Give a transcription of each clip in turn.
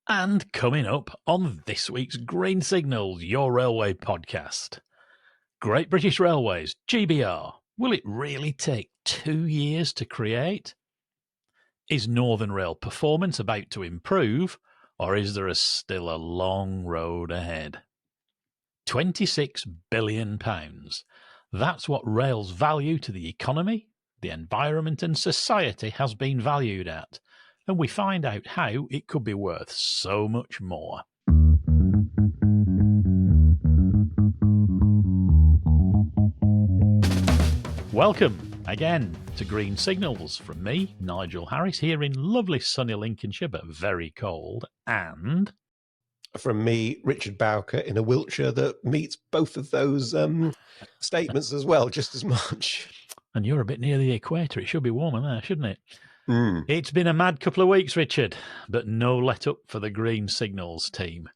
And coming up on this week's Green Signals, your railway podcast. Great British Railways, GBR. Will it really take 2 years to create? Is Northern Rail performance about to improve, or is there still a long road ahead? £26 billion. That's what rail's value to the economy, the environment and society has been valued at. And we find out how it could be worth so much more. Welcome again to Green Signals from me, Nigel Harris, here in lovely sunny Lincolnshire, but very cold, and from me, Richard Bowker, in a Wiltshire that meets both of those statements as well, just as much. And you're a bit near the equator. It should be warmer there, shouldn't it? It's been a mad couple of weeks, Richard, but no let up for the Green Signals team.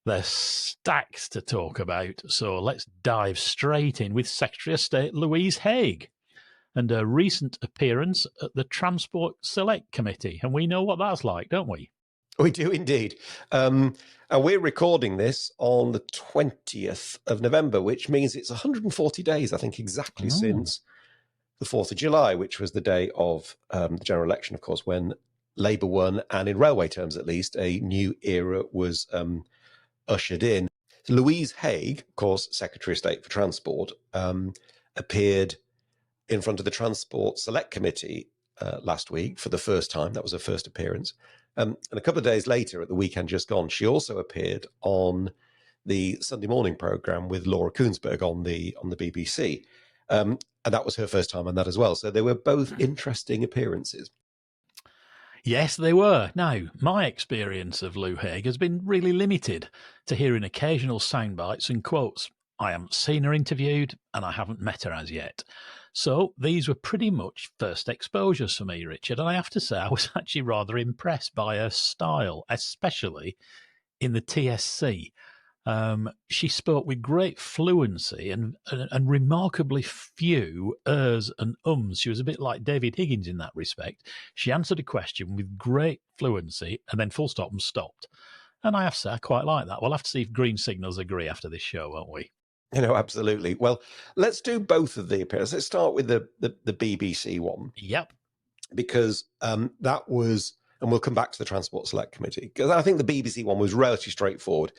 There's stacks to talk about, so let's dive straight in with Secretary of State Louise Haigh and a recent appearance at the Transport Select Committee. And we know what that's like, don't we? We do indeed. And we're recording this on the 20th of November, which means it's 140 days, I think, exactly since the 4th of July, which was the day of the general election, of course, when Labour won, and in railway terms at least, a new era was ushered in. Louise Haigh, of course, Secretary of State for Transport, appeared in front of the Transport Select Committee last week for the first time. That was her first appearance. And a couple of days later, at the weekend just gone, she also appeared on the Sunday morning programme with Laura Koonsberg on the BBC. And that was her first time on that as well. So they were both interesting appearances. Yes, they were. Now, my experience of Lou Haigh has been really limited to hearing occasional sound bites and quotes. I haven't seen her interviewed and I haven't met her as yet. So these were pretty much first exposures for me, Richard. And I have to say, I was actually rather impressed by her style, especially in the TSC. She spoke with great fluency and remarkably few ers and ums. She was a bit like David Higgins in that respect. She answered a question with great fluency and then full stop and stopped. And I have to say, I quite like that. We'll have to see if Green Signals agree after this show, won't we? Absolutely. Well, let's do both of the appearances. Let's start with the BBC one. Yep. Because that was, and we'll come back to the Transport Select Committee, because I think the BBC one was relatively straightforward.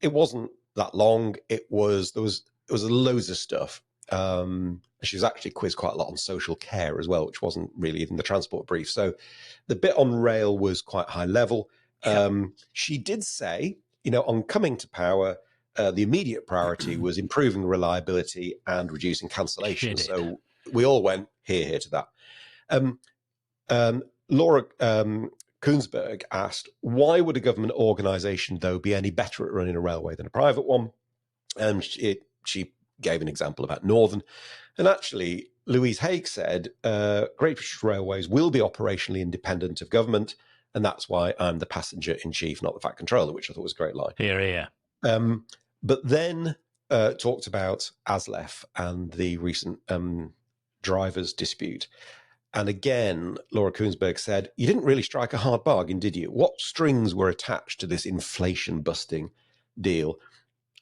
It wasn't that long. There was loads of stuff. She was actually quizzed quite a lot on social care as well, which wasn't really in the transport brief. So the bit on rail was quite high level. She did say, on coming to power, the immediate priority was improving reliability and reducing cancellations. So we all went here to that. Laura Koonsberg asked, why would a government organisation, though, be any better at running a railway than a private one? And she gave an example about Northern. And actually, Louise Haigh said, Great British Railways will be operationally independent of government, and that's why I'm the passenger-in-chief, not the fat controller, which I thought was a great line. Here. But then talked about ASLEF and the recent drivers dispute. And again, Laura Koonsberg said, you didn't really strike a hard bargain, did you? What strings were attached to this inflation-busting deal?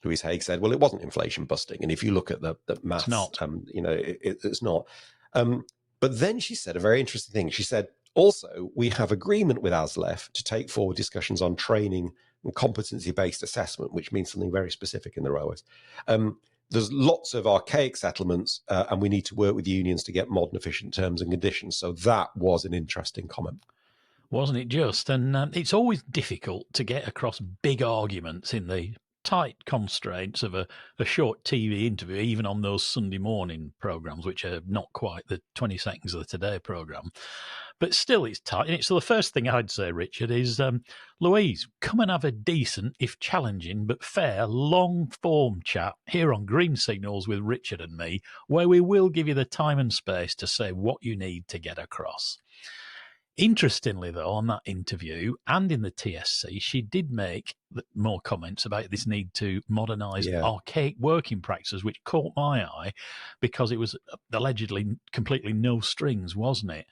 Louise Haigh said, well, it wasn't inflation busting. And if you look at the maths, it's not. It's not. But then she said a very interesting thing. She said, also, we have agreement with ASLEF to take forward discussions on training and competency-based assessment, which means something very specific in the railways. There's lots of archaic settlements, and we need to work with unions to get modern, efficient terms and conditions. So that was an interesting comment. Wasn't it just? And it's always difficult to get across big arguments in the tight constraints of a short TV interview, even on those Sunday morning programmes, which are not quite the 20 seconds of the Today programme. But still, it's tight. So the first thing I'd say, Richard, is Louise, come and have a decent, if challenging, but fair, long-form chat here on Green Signals with Richard and me, where we will give you the time and space to say what you need to get across. Interestingly, though, on that interview and in the TSC, she did make more comments about this need to modernise archaic working practices, which caught my eye because it was allegedly completely no strings, wasn't it?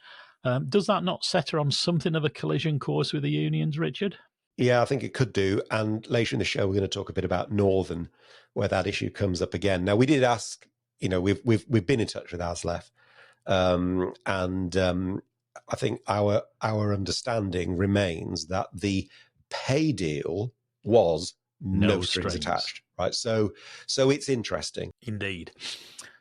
Does that not set her on something of a collision course with the unions, Richard? Yeah, I think it could do. And later in the show, we're going to talk a bit about Northern, where that issue comes up again. Now, we did ask, we've been in touch with ASLEF, and I think our understanding remains that the pay deal was no strings attached, right? So it's interesting. Indeed.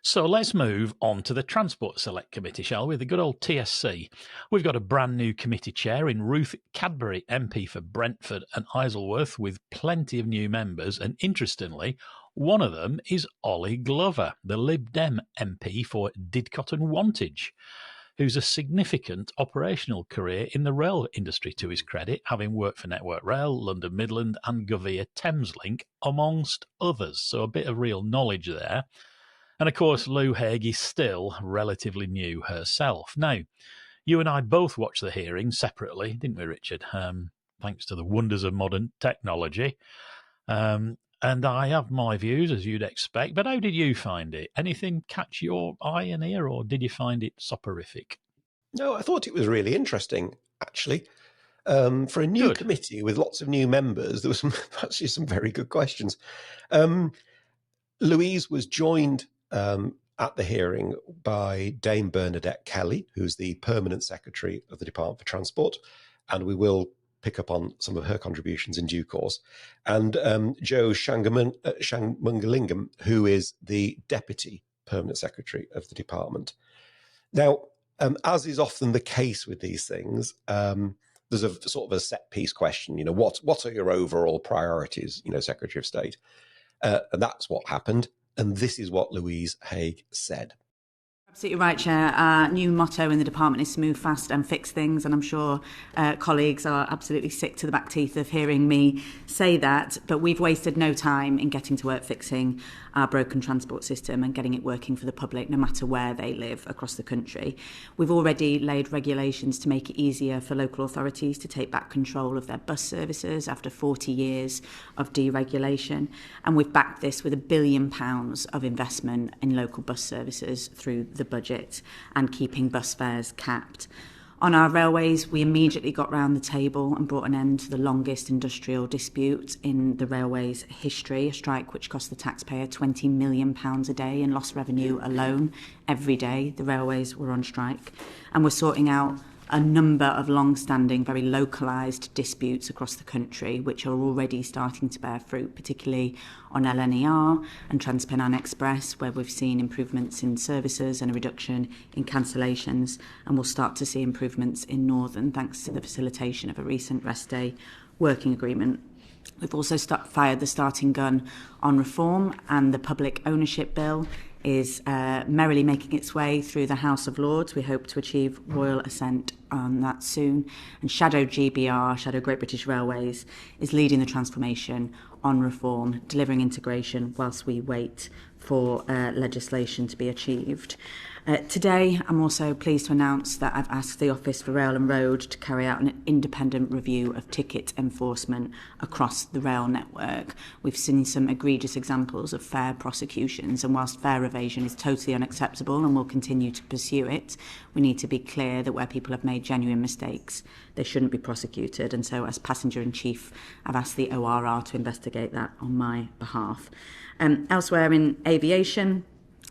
So let's move on to the Transport Select Committee, shall we? The good old TSC. We've got a brand new committee chair in Ruth Cadbury, MP for Brentford and Isleworth, with plenty of new members. And interestingly, one of them is Ollie Glover, the Lib Dem MP for Didcot and Wantage, who's a significant operational career in the rail industry to his credit, having worked for Network Rail, London Midland and Govia Thameslink, amongst others. So a bit of real knowledge there. And of course, Lou Haigh is still relatively new herself. Now, you and I both watched the hearing separately, didn't we, Richard? Thanks to the wonders of modern technology. And I have my views, as you'd expect. But how did you find it? Anything catch your eye and ear, or did you find it soporific? No, I thought it was really interesting, actually. For a new committee with lots of new members, there was actually some very good questions. Louise was joined at the hearing by Dame Bernadette Kelly, who's the Permanent Secretary of the Department for Transport, and we will pick up on some of her contributions in due course, and Joe Shanmungalingam, who is the Deputy Permanent Secretary of the Department. Now, as is often the case with these things, there's a sort of a set piece question, what are your overall priorities, Secretary of State? And that's what happened. And this is what Louise Haigh said. Absolutely right, Chair. Our new motto in the department is move fast and fix things, and I'm sure colleagues are absolutely sick to the back teeth of hearing me say that, but we've wasted no time in getting to work fixing our broken transport system and getting it working for the public, no matter where they live across the country. We've already laid regulations to make it easier for local authorities to take back control of their bus services after 40 years of deregulation, and we've backed this with £1 billion of investment in local bus services through the budget and keeping bus fares capped. On our railways, we immediately got round the table and brought an end to the longest industrial dispute in the railways' history, a strike which cost the taxpayer £20 million a day in lost revenue alone. Every day the railways were on strike, and we're sorting out a number of long-standing, very localised disputes across the country, which are already starting to bear fruit, particularly on LNER and Transpennine Express, where we've seen improvements in services and a reduction in cancellations, and we'll start to see improvements in Northern, thanks to the facilitation of a recent rest day working agreement. We've also fired the starting gun on reform, and the public ownership bill is merrily making its way through the House of Lords. We hope to achieve royal assent on that soon. And Shadow GBR, Shadow Great British Railways, is leading the transformation on reform, delivering integration whilst we wait for legislation to be achieved. Today, I'm also pleased to announce that I've asked the Office for Rail and Road to carry out an independent review of ticket enforcement across the rail network. We've seen some egregious examples of fare prosecutions, and whilst fare evasion is totally unacceptable and will continue to pursue it, we need to be clear that where people have made genuine mistakes, they shouldn't be prosecuted. And so, as Passenger-in-Chief, I've asked the ORR to investigate that on my behalf. Elsewhere in aviation,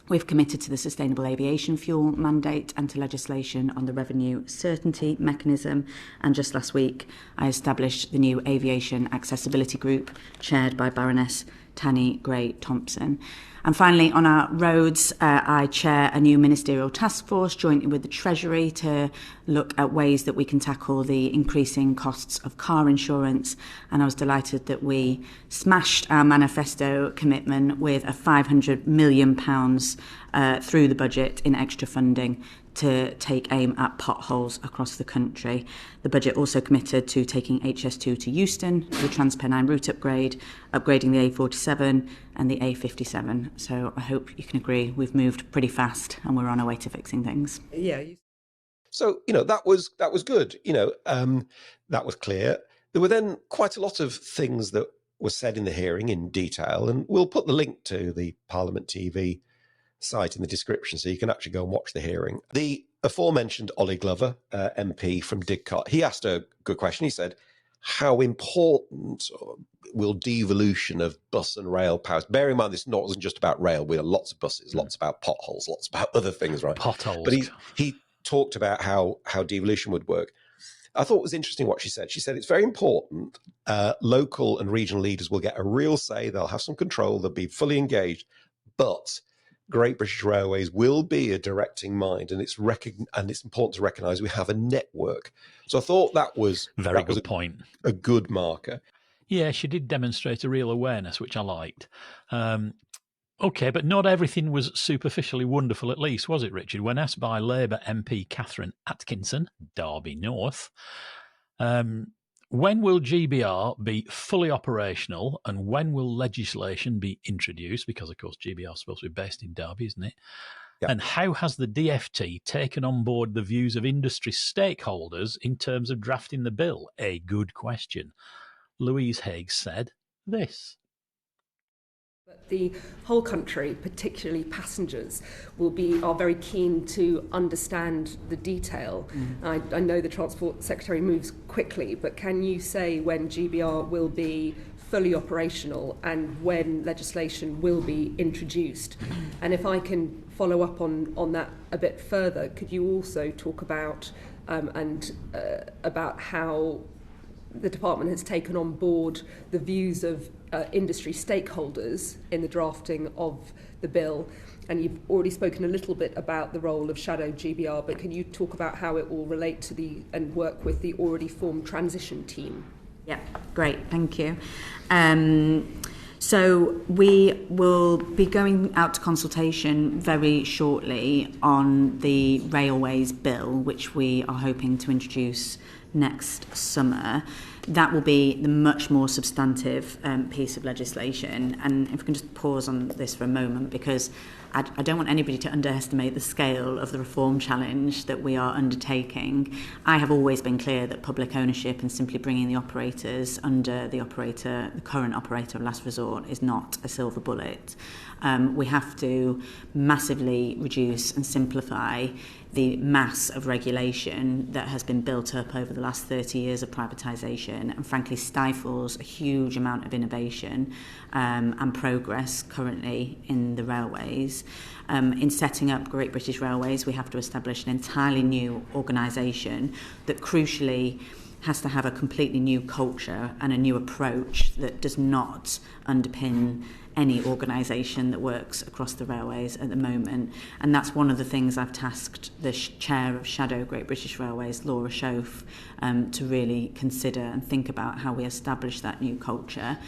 we've committed to the Sustainable Aviation Fuel mandate and to legislation on the revenue certainty mechanism. And just last week, I established the new Aviation Accessibility Group, chaired by Baroness Tanny Gray-Thompson. And finally, on our roads, I chair a new ministerial task force jointly with the Treasury to look at ways that we can tackle the increasing costs of car insurance. And I was delighted that we smashed our manifesto commitment with a £500 million through the budget in extra funding to take aim at potholes across the country. The budget also committed to taking HS2 to Euston, the Transpennine route upgrade, upgrading the A47 and the A57. So I hope you can agree we've moved pretty fast and we're on our way to fixing things. Yeah. So, that was good. That was clear. There were then quite a lot of things that were said in the hearing in detail, and we'll put the link to the Parliament TV site in the description so you can actually go and watch the hearing. The aforementioned Ollie Glover, MP from Didcot, he asked a good question. He said, how important will devolution of bus and rail powers? Bear in mind, this wasn't just about rail. We had lots of buses, lots about potholes, lots about other things, right? Potholes. But he talked about how devolution would work. I thought it was interesting what she said. She said it's very important. Local and regional leaders will get a real say. They'll have some control. They'll be fully engaged. But Great British Railways will be a directing mind, and it's important to recognise we have a network. So I thought that was good point. A good marker. Yeah, she did demonstrate a real awareness, which I liked. Okay, but not everything was superficially wonderful, at least, was it, Richard? When asked by Labour MP Catherine Atkinson, Derby North, when will GBR be fully operational and when will legislation be introduced? Because, of course, GBR is supposed to be based in Derby, isn't it? Yep. And how has the DFT taken on board the views of industry stakeholders in terms of drafting the bill? A good question. Louise Haigh said this. The whole country, particularly passengers, are very keen to understand the detail. I know the Transport Secretary moves quickly, but can you say when GBR will be fully operational and when legislation will be introduced? And if I can follow up on that a bit further, could you also talk about about how the department has taken on board the views of industry stakeholders in the drafting of the bill? And you've already spoken a little bit about the role of shadow GBR, but can you talk about how it will relate to and work with the already formed transition team? Yeah, great, thank you. So we will be going out to consultation very shortly on the Railways Bill, which we are hoping to introduce next summer. That will be the much more substantive piece of legislation. And if we can just pause on this for a moment, because I don't want anybody to underestimate the scale of the reform challenge that we are undertaking. I have always been clear that public ownership and simply bringing the operators under the current operator of last resort is not a silver bullet. We have to massively reduce and simplify the mass of regulation that has been built up over the last 30 years of privatisation and frankly stifles a huge amount of innovation and progress currently in the railways. In setting up Great British Railways, we have to establish an entirely new organisation that crucially has to have a completely new culture and a new approach that does not underpin any organisation that works across the railways at the moment. And that's one of the things I've tasked the chair of Shadow Great British Railways, Laura Schoaf, to really consider and think about how we establish that new culture.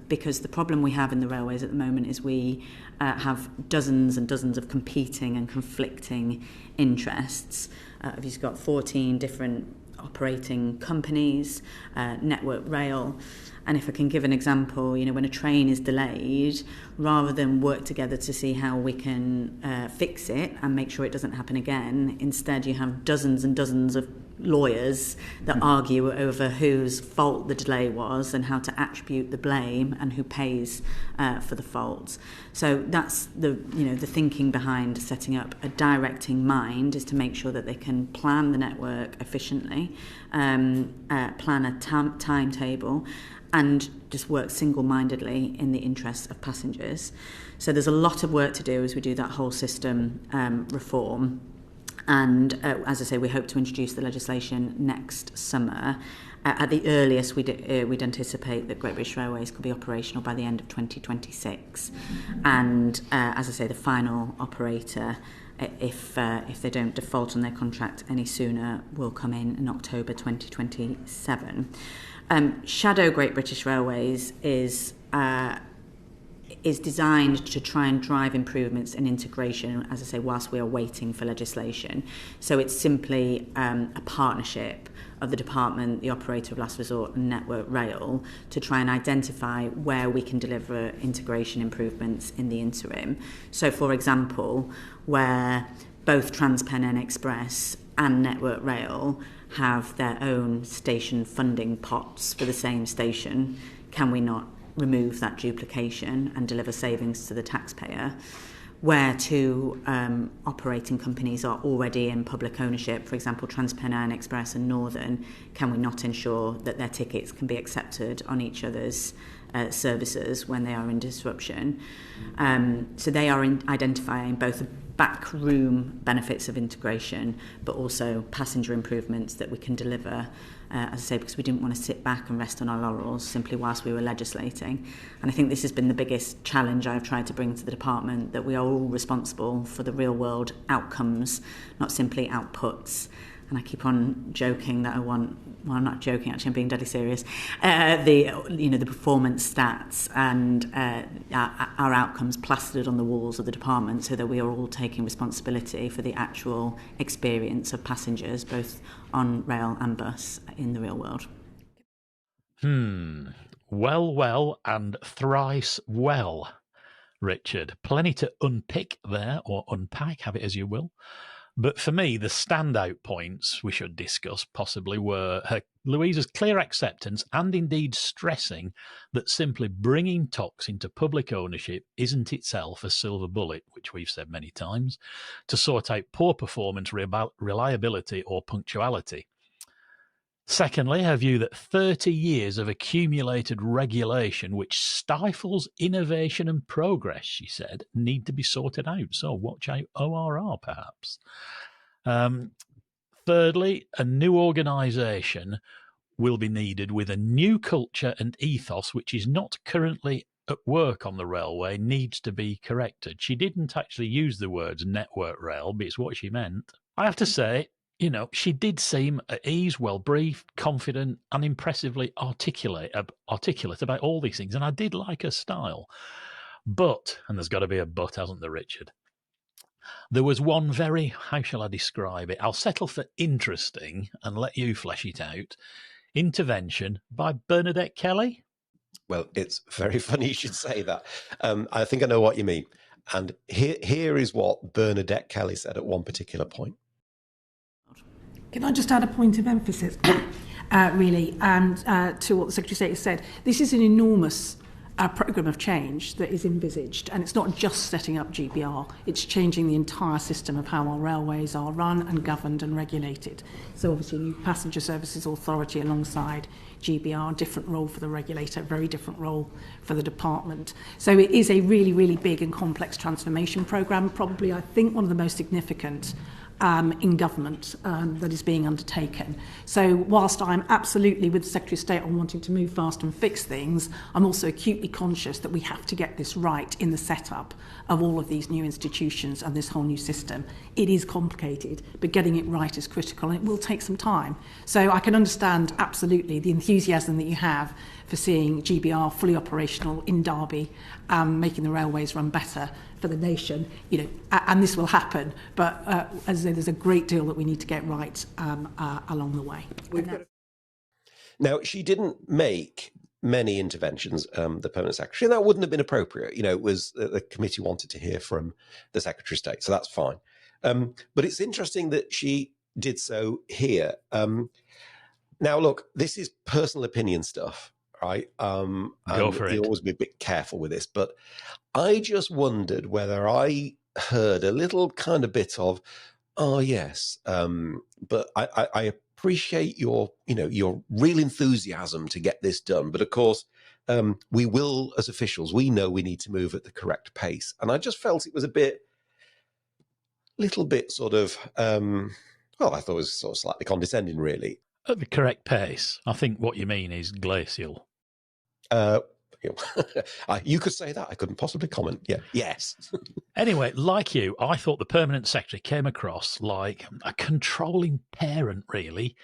Because the problem we have in the railways at the moment is we have dozens and dozens of competing and conflicting interests. You've got 14 different operating companies, Network Rail. And if I can give an example, when a train is delayed, rather than work together to see how we can fix it and make sure it doesn't happen again, instead you have dozens and dozens of lawyers that argue over whose fault the delay was and how to attribute the blame and who pays for the fault. So that's the thinking behind setting up a directing mind, is to make sure that they can plan the network efficiently, plan a timetable, and just work single-mindedly in the interests of passengers. So there's a lot of work to do as we do that whole system reform. And as I say, we hope to introduce the legislation next summer. At the earliest, we'd anticipate that Great British Railways could be operational by the end of 2026. And as I say, the final operator, if they don't default on their contract any sooner, will come in October 2027. Shadow Great British Railways is designed to try and drive improvements in integration, as I say, whilst we are waiting for legislation. So it's simply a partnership of the department, the operator of last resort, and Network Rail to try and identify where we can deliver integration improvements in the interim. So, for example, where both TransPennine Express and Network Rail have their own station funding pots for the same station, can we not remove that duplication and deliver savings to the taxpayer? where two operating companies are already in public ownership, for example, Transpennine Express and Northern, can we not ensure that their tickets can be accepted on each other's services when they are in disruption? So they are identifying both the backroom benefits of integration, but also passenger improvements that we can deliver, as I say, because we didn't want to sit back and rest on our laurels simply whilst we were legislating. And I think this has been the biggest challenge I've tried to bring to the department, that we are all responsible for the real world outcomes, not simply outputs. And I keep on joking that I want, well, I'm not joking, actually, I'm being deadly serious, the performance stats and our outcomes plastered on the walls of the department, so that we are all taking responsibility for the actual experience of passengers, both on rail and bus, in the real world. Well, and thrice well, Richard. Plenty to unpick there, or unpack, have it as you will. But for me, the standout points we should discuss possibly were Louise's clear acceptance and indeed stressing that simply bringing TOCs into public ownership isn't itself a silver bullet, which we've said many times, to sort out poor performance, reliability or punctuality. Secondly, her view that 30 years of accumulated regulation which stifles innovation and progress, she said, need to be sorted out. So watch out ORR, perhaps. Thirdly, a new organisation will be needed with a new culture and ethos which is not currently at work on the railway, needs to be corrected. She didn't actually use the words network rail, but it's what she meant. I have to say, she did seem at ease, well briefed, confident, and impressively articulate about all these things. And I did like her style. But, and there's got to be a but, hasn't there, Richard? There was one very, how shall I describe it? I'll settle for interesting and let you flesh it out. Intervention by Bernadette Kelly. Well, it's very funny you should say that. I think I know what you mean. And here is what Bernadette Kelly said at one particular point. Can I just add a point of emphasis, really, and to what the Secretary of State has said? This is an enormous programme of change that is envisaged, and it's not just setting up GBR, it's changing the entire system of how our railways are run and governed and regulated. So obviously a new Passenger Services Authority alongside GBR, different role for the regulator, very different role for the department. So it is a really, really big and complex transformation programme, probably, I think, one of the most significant in government that is being undertaken. So whilst I'm absolutely with the Secretary of State on wanting to move fast and fix things, I'm also acutely conscious that we have to get this right in the setup of all of these new institutions and this whole new system. It is complicated, but getting it right is critical, and it will take some time. So I can understand absolutely the enthusiasm that you have for seeing GBR fully operational in Derby, making the railways run better for the nation, and this will happen. But as I say, there's a great deal that we need to get right along the way. Now, she didn't make many interventions, the Permanent Secretary, and that wouldn't have been appropriate. It was the committee wanted to hear from the Secretary of State, so that's fine. But it's interesting that she did so here. Now, look, this is personal opinion stuff, right? Go for it. You always be a bit careful with this, but I just wondered whether I heard a little kind of bit of, oh yes, but I appreciate your real enthusiasm to get this done. But of course, we will, as officials, we know we need to move at the correct pace. And I just felt it was little bit sort of, I thought it was sort of slightly condescending, really. At the correct pace. I think what you mean is glacial. You could say that. I couldn't possibly comment. Yeah. Yes. Anyway, like you, I thought the Permanent Secretary came across like a controlling parent, really,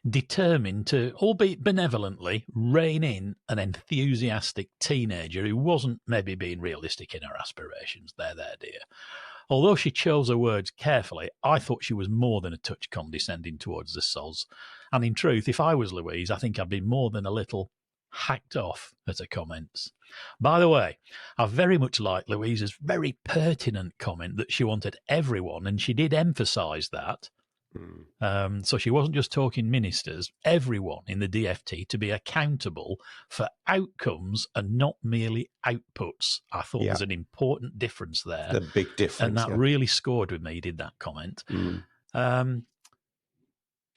determined to, albeit benevolently, rein in an enthusiastic teenager who wasn't maybe being realistic in her aspirations. There, dear. Although she chose her words carefully, I thought she was more than a touch condescending towards the soz. And in truth, if I was Louise, I think I'd be more than a little hacked off at her comments. By the way, I very much like Louise's very pertinent comment that she wanted everyone, and she did emphasise that, So she wasn't just talking ministers, everyone in the DFT to be accountable for outcomes and not merely outputs. I thought there's an important difference there. The big difference. And that really scored with me, did that comment.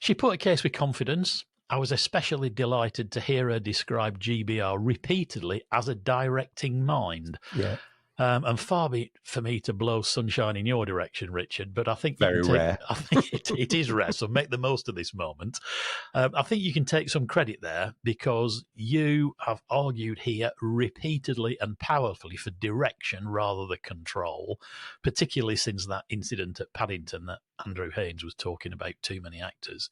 She put a case with confidence. I was especially delighted to hear her describe GBR repeatedly as a directing mind. Yeah. And far be it for me to blow sunshine in your direction, Richard, but I think very rare. I think it is rare, so make the most of this moment. I think you can take some credit there because you have argued here repeatedly and powerfully for direction rather than control, particularly since that incident at Paddington that Andrew Haynes was talking about, too many actors.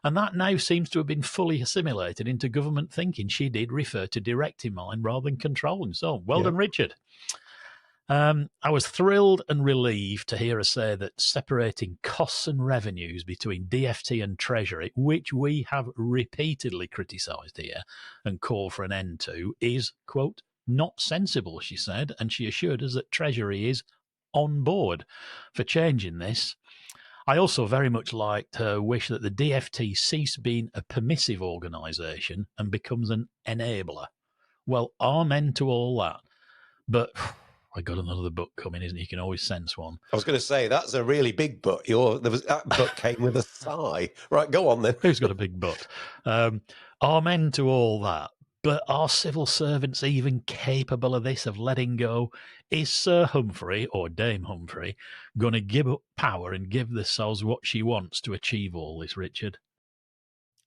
And that now seems to have been fully assimilated into government thinking. She did refer to directing mind rather than controlling. So well done, Richard. I was thrilled and relieved to hear her say that separating costs and revenues between DFT and Treasury, which we have repeatedly criticised here and called for an end to, is, quote, not sensible, she said, and she assured us that Treasury is on board for changing this. I also very much liked her wish that the DFT cease being a permissive organisation and becomes an enabler. Well, amen to all that. But I got another book coming, isn't it? You can always sense one. I was going to say, that's a really big butt. That butt came with a sigh. Right, go on then. Who's got a big butt? Amen to all that. But are civil servants even capable of this, of letting go? Is Sir Humphrey, or Dame Humphrey, going to give up power and give the soz what she wants to achieve all this, Richard?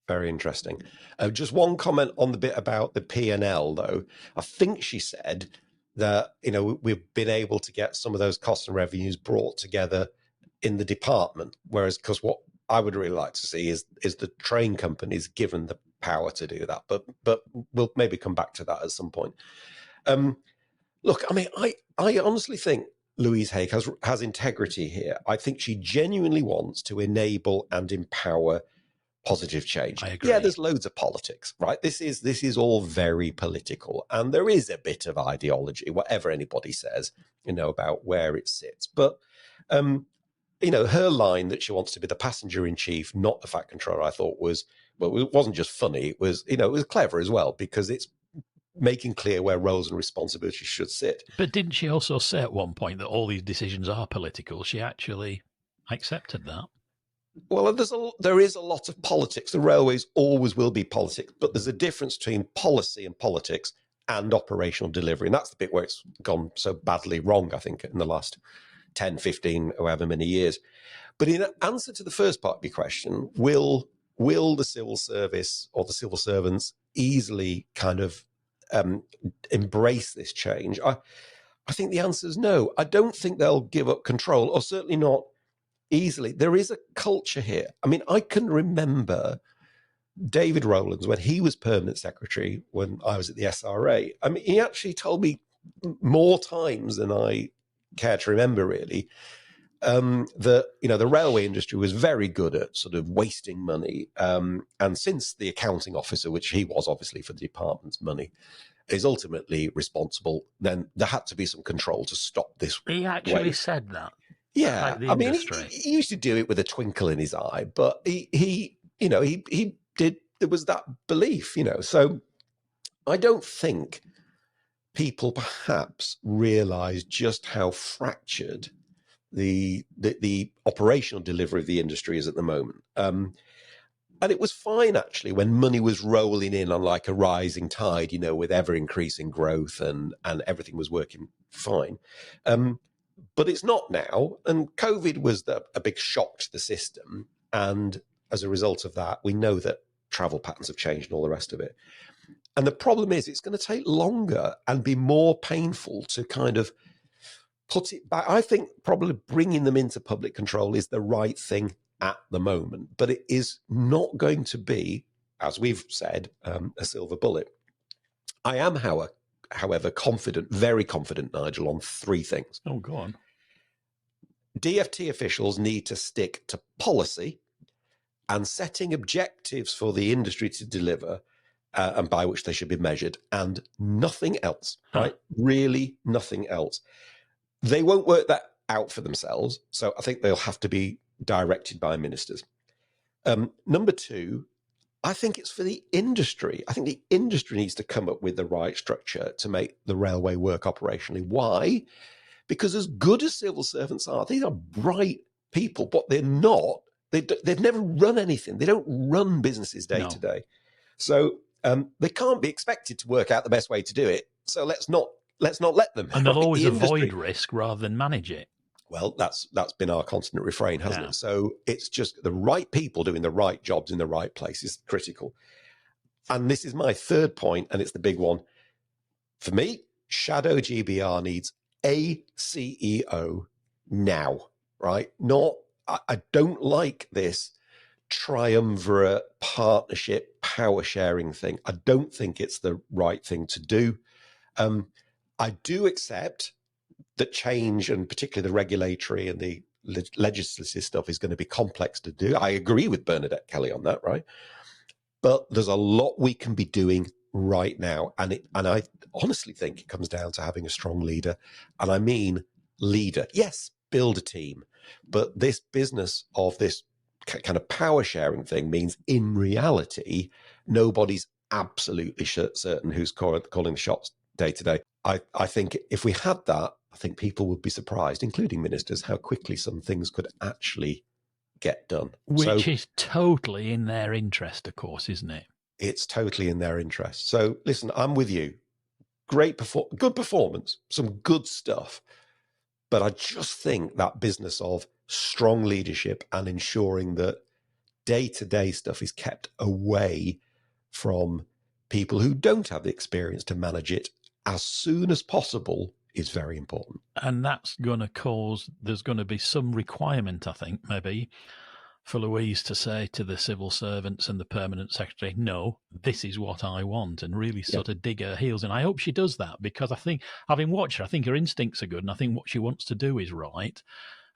Very interesting. Just one comment on the bit about the P&L, though. I think she said that, we've been able to get some of those costs and revenues brought together in the department. Whereas, because what I would really like to see is the train companies given the power to do that. But we'll maybe come back to that at some point. Look, I mean, I honestly think Louise Haigh has integrity here. I think she genuinely wants to enable and empower positive change. I agree. Yeah, there's loads of politics, right? This is all very political, and there is a bit of ideology, whatever anybody says, about where it sits. But her line that she wants to be the passenger in chief, not the fat controller, I thought was, well, it wasn't just funny. It was, it was clever as well, because it's making clear where roles and responsibilities should sit. But didn't she also say at one point that all these decisions are political? She actually accepted that. Well, there is a lot of politics. The railways always will be politics, but there's a difference between policy and politics and operational delivery. And that's the bit where it's gone so badly wrong, I think, in the last 10, 15, however many years. But in answer to the first part of your question, will the civil service or the civil servants easily kind of embrace this change? I think the answer is no. I don't think they'll give up control, or certainly not easily. There is a culture here. I mean, I can remember David Rowlands when he was permanent secretary when I was at the SRA. I mean, he actually told me more times than I care to remember, really, that the railway industry was very good at sort of wasting money. And since the accounting officer, which he was obviously for the department's money, is ultimately responsible, then there had to be some control to stop this. He actually said that. Yeah, I mean, he used to do it with a twinkle in his eye, but he did. There was that belief, So I don't think people perhaps realise just how fractured the operational delivery of the industry is at the moment. And it was fine actually when money was rolling in on like a rising tide, with ever increasing growth and everything was working fine. But it's not now. And COVID was a big shock to the system. And as a result of that, we know that travel patterns have changed and all the rest of it. And the problem is it's going to take longer and be more painful to kind of put it back. I think probably bringing them into public control is the right thing at the moment. But it is not going to be, as we've said, a silver bullet. I am, however, confident, very confident, Nigel, on three things. Oh, go on. DFT officials need to stick to policy and setting objectives for the industry to deliver, and by which they should be measured, and nothing else, right? Really nothing else. They won't work that out for themselves, so I think they'll have to be directed by ministers. Number two, I think it's for the industry. I think the industry needs to come up with the right structure to make the railway work operationally. Why? Because as good as civil servants are, these are bright people, but they're not. They've never run anything. They don't run businesses day to day. So they can't be expected to work out the best way to do it. So let's not let them. And they'll always avoid risk rather than manage it. Well, that's been our constant refrain, hasn't it? So it's just the right people doing the right jobs in the right place is critical. And this is my third point, and it's the big one. For me, Shadow GBR needs a CEO now, right? I don't like this triumvirate partnership power sharing thing. I don't think it's the right thing to do. I do accept that change, and particularly the regulatory and the legislative stuff, is going to be complex to do. I agree with Bernadette Kelly on that, right? But there's a lot we can be doing right now. And I honestly think it comes down to having a strong leader. And I mean leader. Yes, build a team. But this business of this kind of power sharing thing means in reality, nobody's absolutely certain who's calling the shots day to day. I think if we had that, I think people would be surprised, including ministers, how quickly some things could actually get done. Which is totally in their interest, of course, isn't it? It's totally in their interest. So listen, I'm with you. Good performance, some good stuff. But I just think that business of strong leadership and ensuring that day-to-day stuff is kept away from people who don't have the experience to manage it as soon as possible is very important. And that's going to cause, there's going to be some requirement, I think, maybe, for Louise to say to the civil servants and the permanent secretary, no, this is what I want, and really sort of dig her heels in. I hope she does that, because I think, having watched her, I think her instincts are good, and I think what she wants to do is right.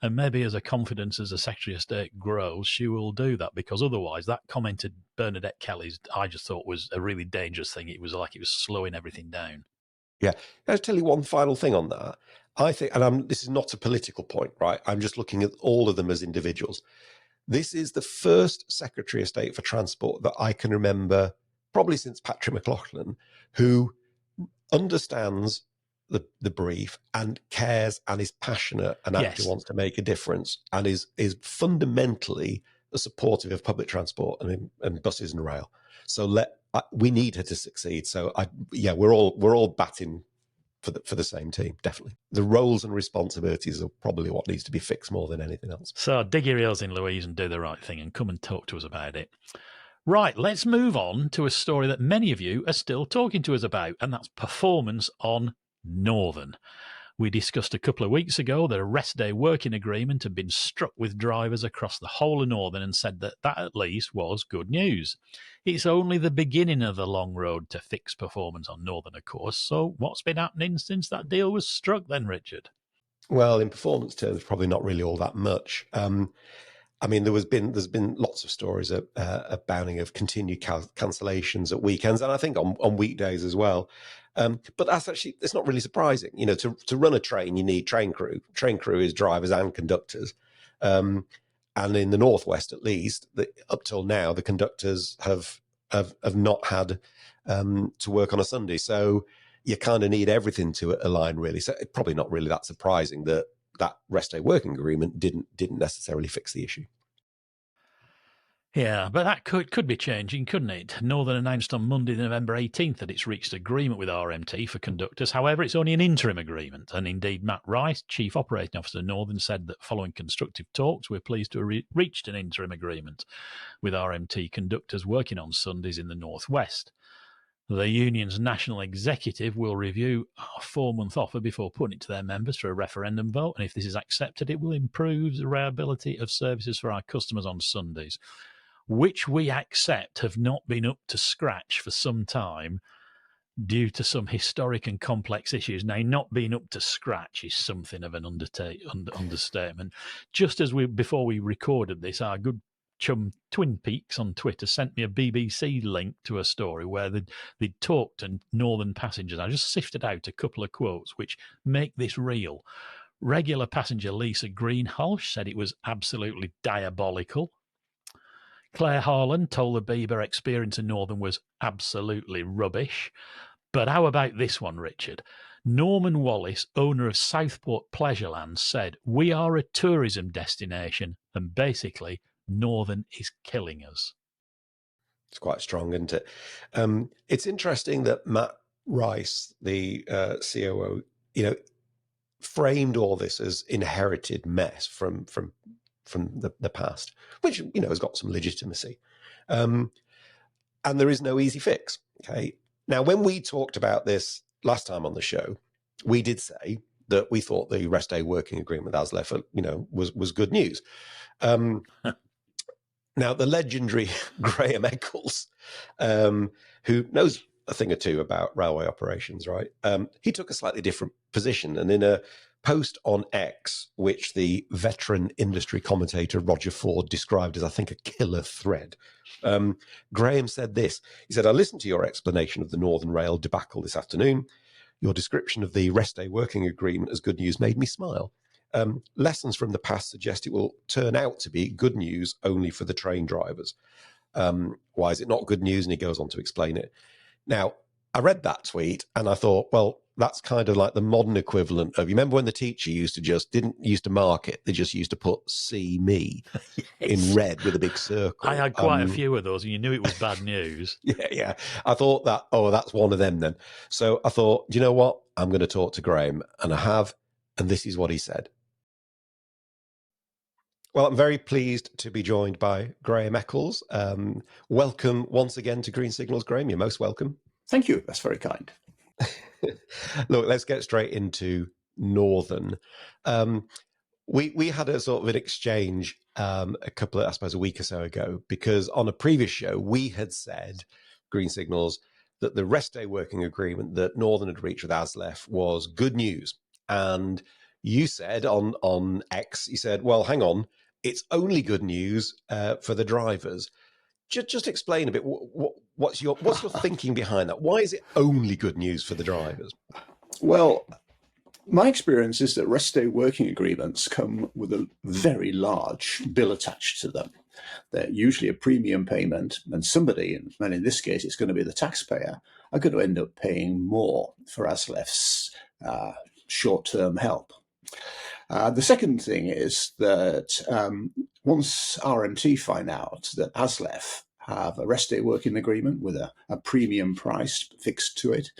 And maybe as her confidence as a Secretary of State grows, she will do that, because otherwise that comment at Bernadette Kelly's, I just thought was a really dangerous thing. It was like it was slowing everything down. Yeah. I'll tell you one final thing on that. I think, and this is not a political point, right? I'm just looking at all of them as individuals. This is the first Secretary of State for Transport that I can remember, probably since Patrick McLaughlin, who understands the brief and cares and is passionate and actually wants to make a difference and is fundamentally supportive of public transport and buses and rail. So we need her to succeed. So we're all batting for the same team, definitely. The roles and responsibilities are probably what needs to be fixed more than anything else. So dig your heels in, Louise, and do the right thing and come and talk to us about it. Right, let's move on to a story that many of you are still talking to us about, and that's performance on Northern. We discussed a couple of weeks ago that a rest day working agreement had been struck with drivers across the whole of Northern, and said that at least was good news. It's only the beginning of the long road to fix performance on Northern, of course. So what's been happening since that deal was struck then, Richard? Well, in performance terms, probably not really all that much. I mean, there's been lots of stories abounding of continued cancellations at weekends, and I think on weekdays as well. But it's not really surprising. You know, to run a train, you need train crew. Train crew is drivers and conductors. And in the Northwest, at least, up till now, the conductors have not had to work on a Sunday. So you kind of need everything to align, really. So it's probably not really that surprising that rest day working agreement didn't necessarily fix the issue. Yeah, but that could be changing, couldn't it? Northern announced on Monday, November 18th, that it's reached agreement with RMT for conductors. However, it's only an interim agreement. And indeed, Matt Rice, Chief Operating Officer of Northern, said that following constructive talks, we're pleased to have reached an interim agreement with RMT conductors working on Sundays in the Northwest. The union's national executive will review our 4-month offer before putting it to their members for a referendum vote. And if this is accepted, it will improve the reliability of services for our customers on Sundays, which we accept have not been up to scratch for some time due to some historic and complex issues. Now, not being up to scratch is something of an understatement. Just as before we recorded this, our good chum Twin Peaks on Twitter sent me a BBC link to a story where they'd talked to Northern passengers. I just sifted out a couple of quotes which make this real. Regular passenger Lisa Greenhalgh said it was absolutely diabolical. Claire Harlan told the Bieber experience in Northern was absolutely rubbish. But how about this one, Richard? Norman Wallace, owner of Southport Pleasureland, said, "We are a tourism destination and basically Northern is killing us." It's quite strong, isn't it? It's interesting that Matt Rice, the COO, framed all this as inherited mess from the past, which has got some legitimacy, and there is no easy fix. Okay, now when we talked about this last time on the show, we did say that we thought the rest day working agreement with ASLEF, was good news. Now, the legendary Graham Eccles, who knows a thing or two about railway operations, right? He took a slightly different position. And in a post on X, which the veteran industry commentator Roger Ford described as, I think, a killer thread, Graham said this. He said, "I listened to your explanation of the Northern Rail debacle this afternoon. Your description of the rest day working agreement as good news made me smile. Lessons from the past suggest it will turn out to be good news only for the train drivers. Why is it not good news?" And he goes on to explain it. Now, I read that tweet and I thought, well, that's kind of like the modern equivalent of, you remember when the teacher didn't used to mark it, they just used to put "see me" in red with a big circle. I had quite a few of those and you knew it was bad news. Yeah. I thought that's one of them then. So I thought, do you know what? I'm going to talk to Graham, and I have, and this is what he said. Well, I'm very pleased to be joined by Graham Eccles. Welcome once again to Green Signals, Graham. You're most welcome. Thank you. That's very kind. Look, let's get straight into Northern. We had a sort of an exchange a week or so ago, because on a previous show, we had said, Green Signals, that the rest day working agreement that Northern had reached with ASLEF was good news. And you said on X, you said, well, hang on, it's only good news for the drivers. Just explain a bit, what's your thinking behind that? Why is it only good news for the drivers? Well, my experience is that rest day working agreements come with a very large bill attached to them. They're usually a premium payment, and somebody, and in this case it's going to be the taxpayer, are going to end up paying more for ASLEF's short-term help. The second thing is that once RMT find out that ASLEF have a rest day working agreement with a premium price fixed to it,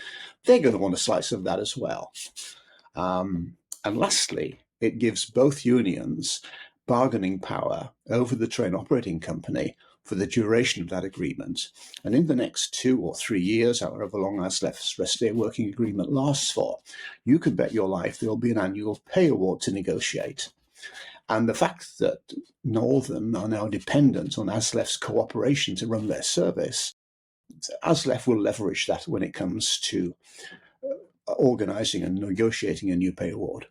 they're going to want a slice of that as well. And lastly, it gives both unions bargaining power over the train operating company for the duration of that agreement. And in the next 2 or 3 years, however long ASLEF's rest day working agreement lasts for, you can bet your life there'll be an annual pay award to negotiate. And the fact that Northern are now dependent on ASLEF's cooperation to run their service, ASLEF will leverage that when it comes to organising and negotiating a new pay award.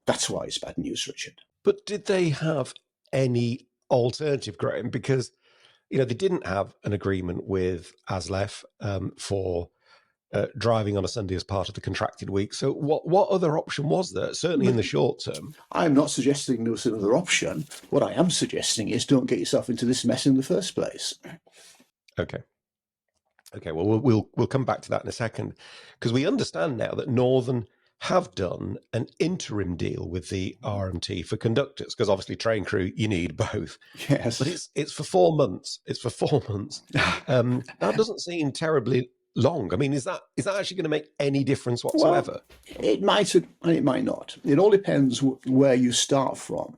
That's why it's bad news, Richard. But did they have any alternative, Graham? Because they didn't have an agreement with ASLEF for driving on a Sunday as part of the contracted week. So what other option was there, certainly in the short term? I'm not suggesting there was another option. What I am suggesting is don't get yourself into this mess in the first place. Okay, well, we'll come back to that in a second, because we understand now that Northern have done an interim deal with the RMT for conductors, because obviously train crew, you need both. Yes. But it's for 4 months. That doesn't seem terribly long. I mean, is that actually going to make any difference whatsoever? Well, it might and it might not. It all depends where you start from.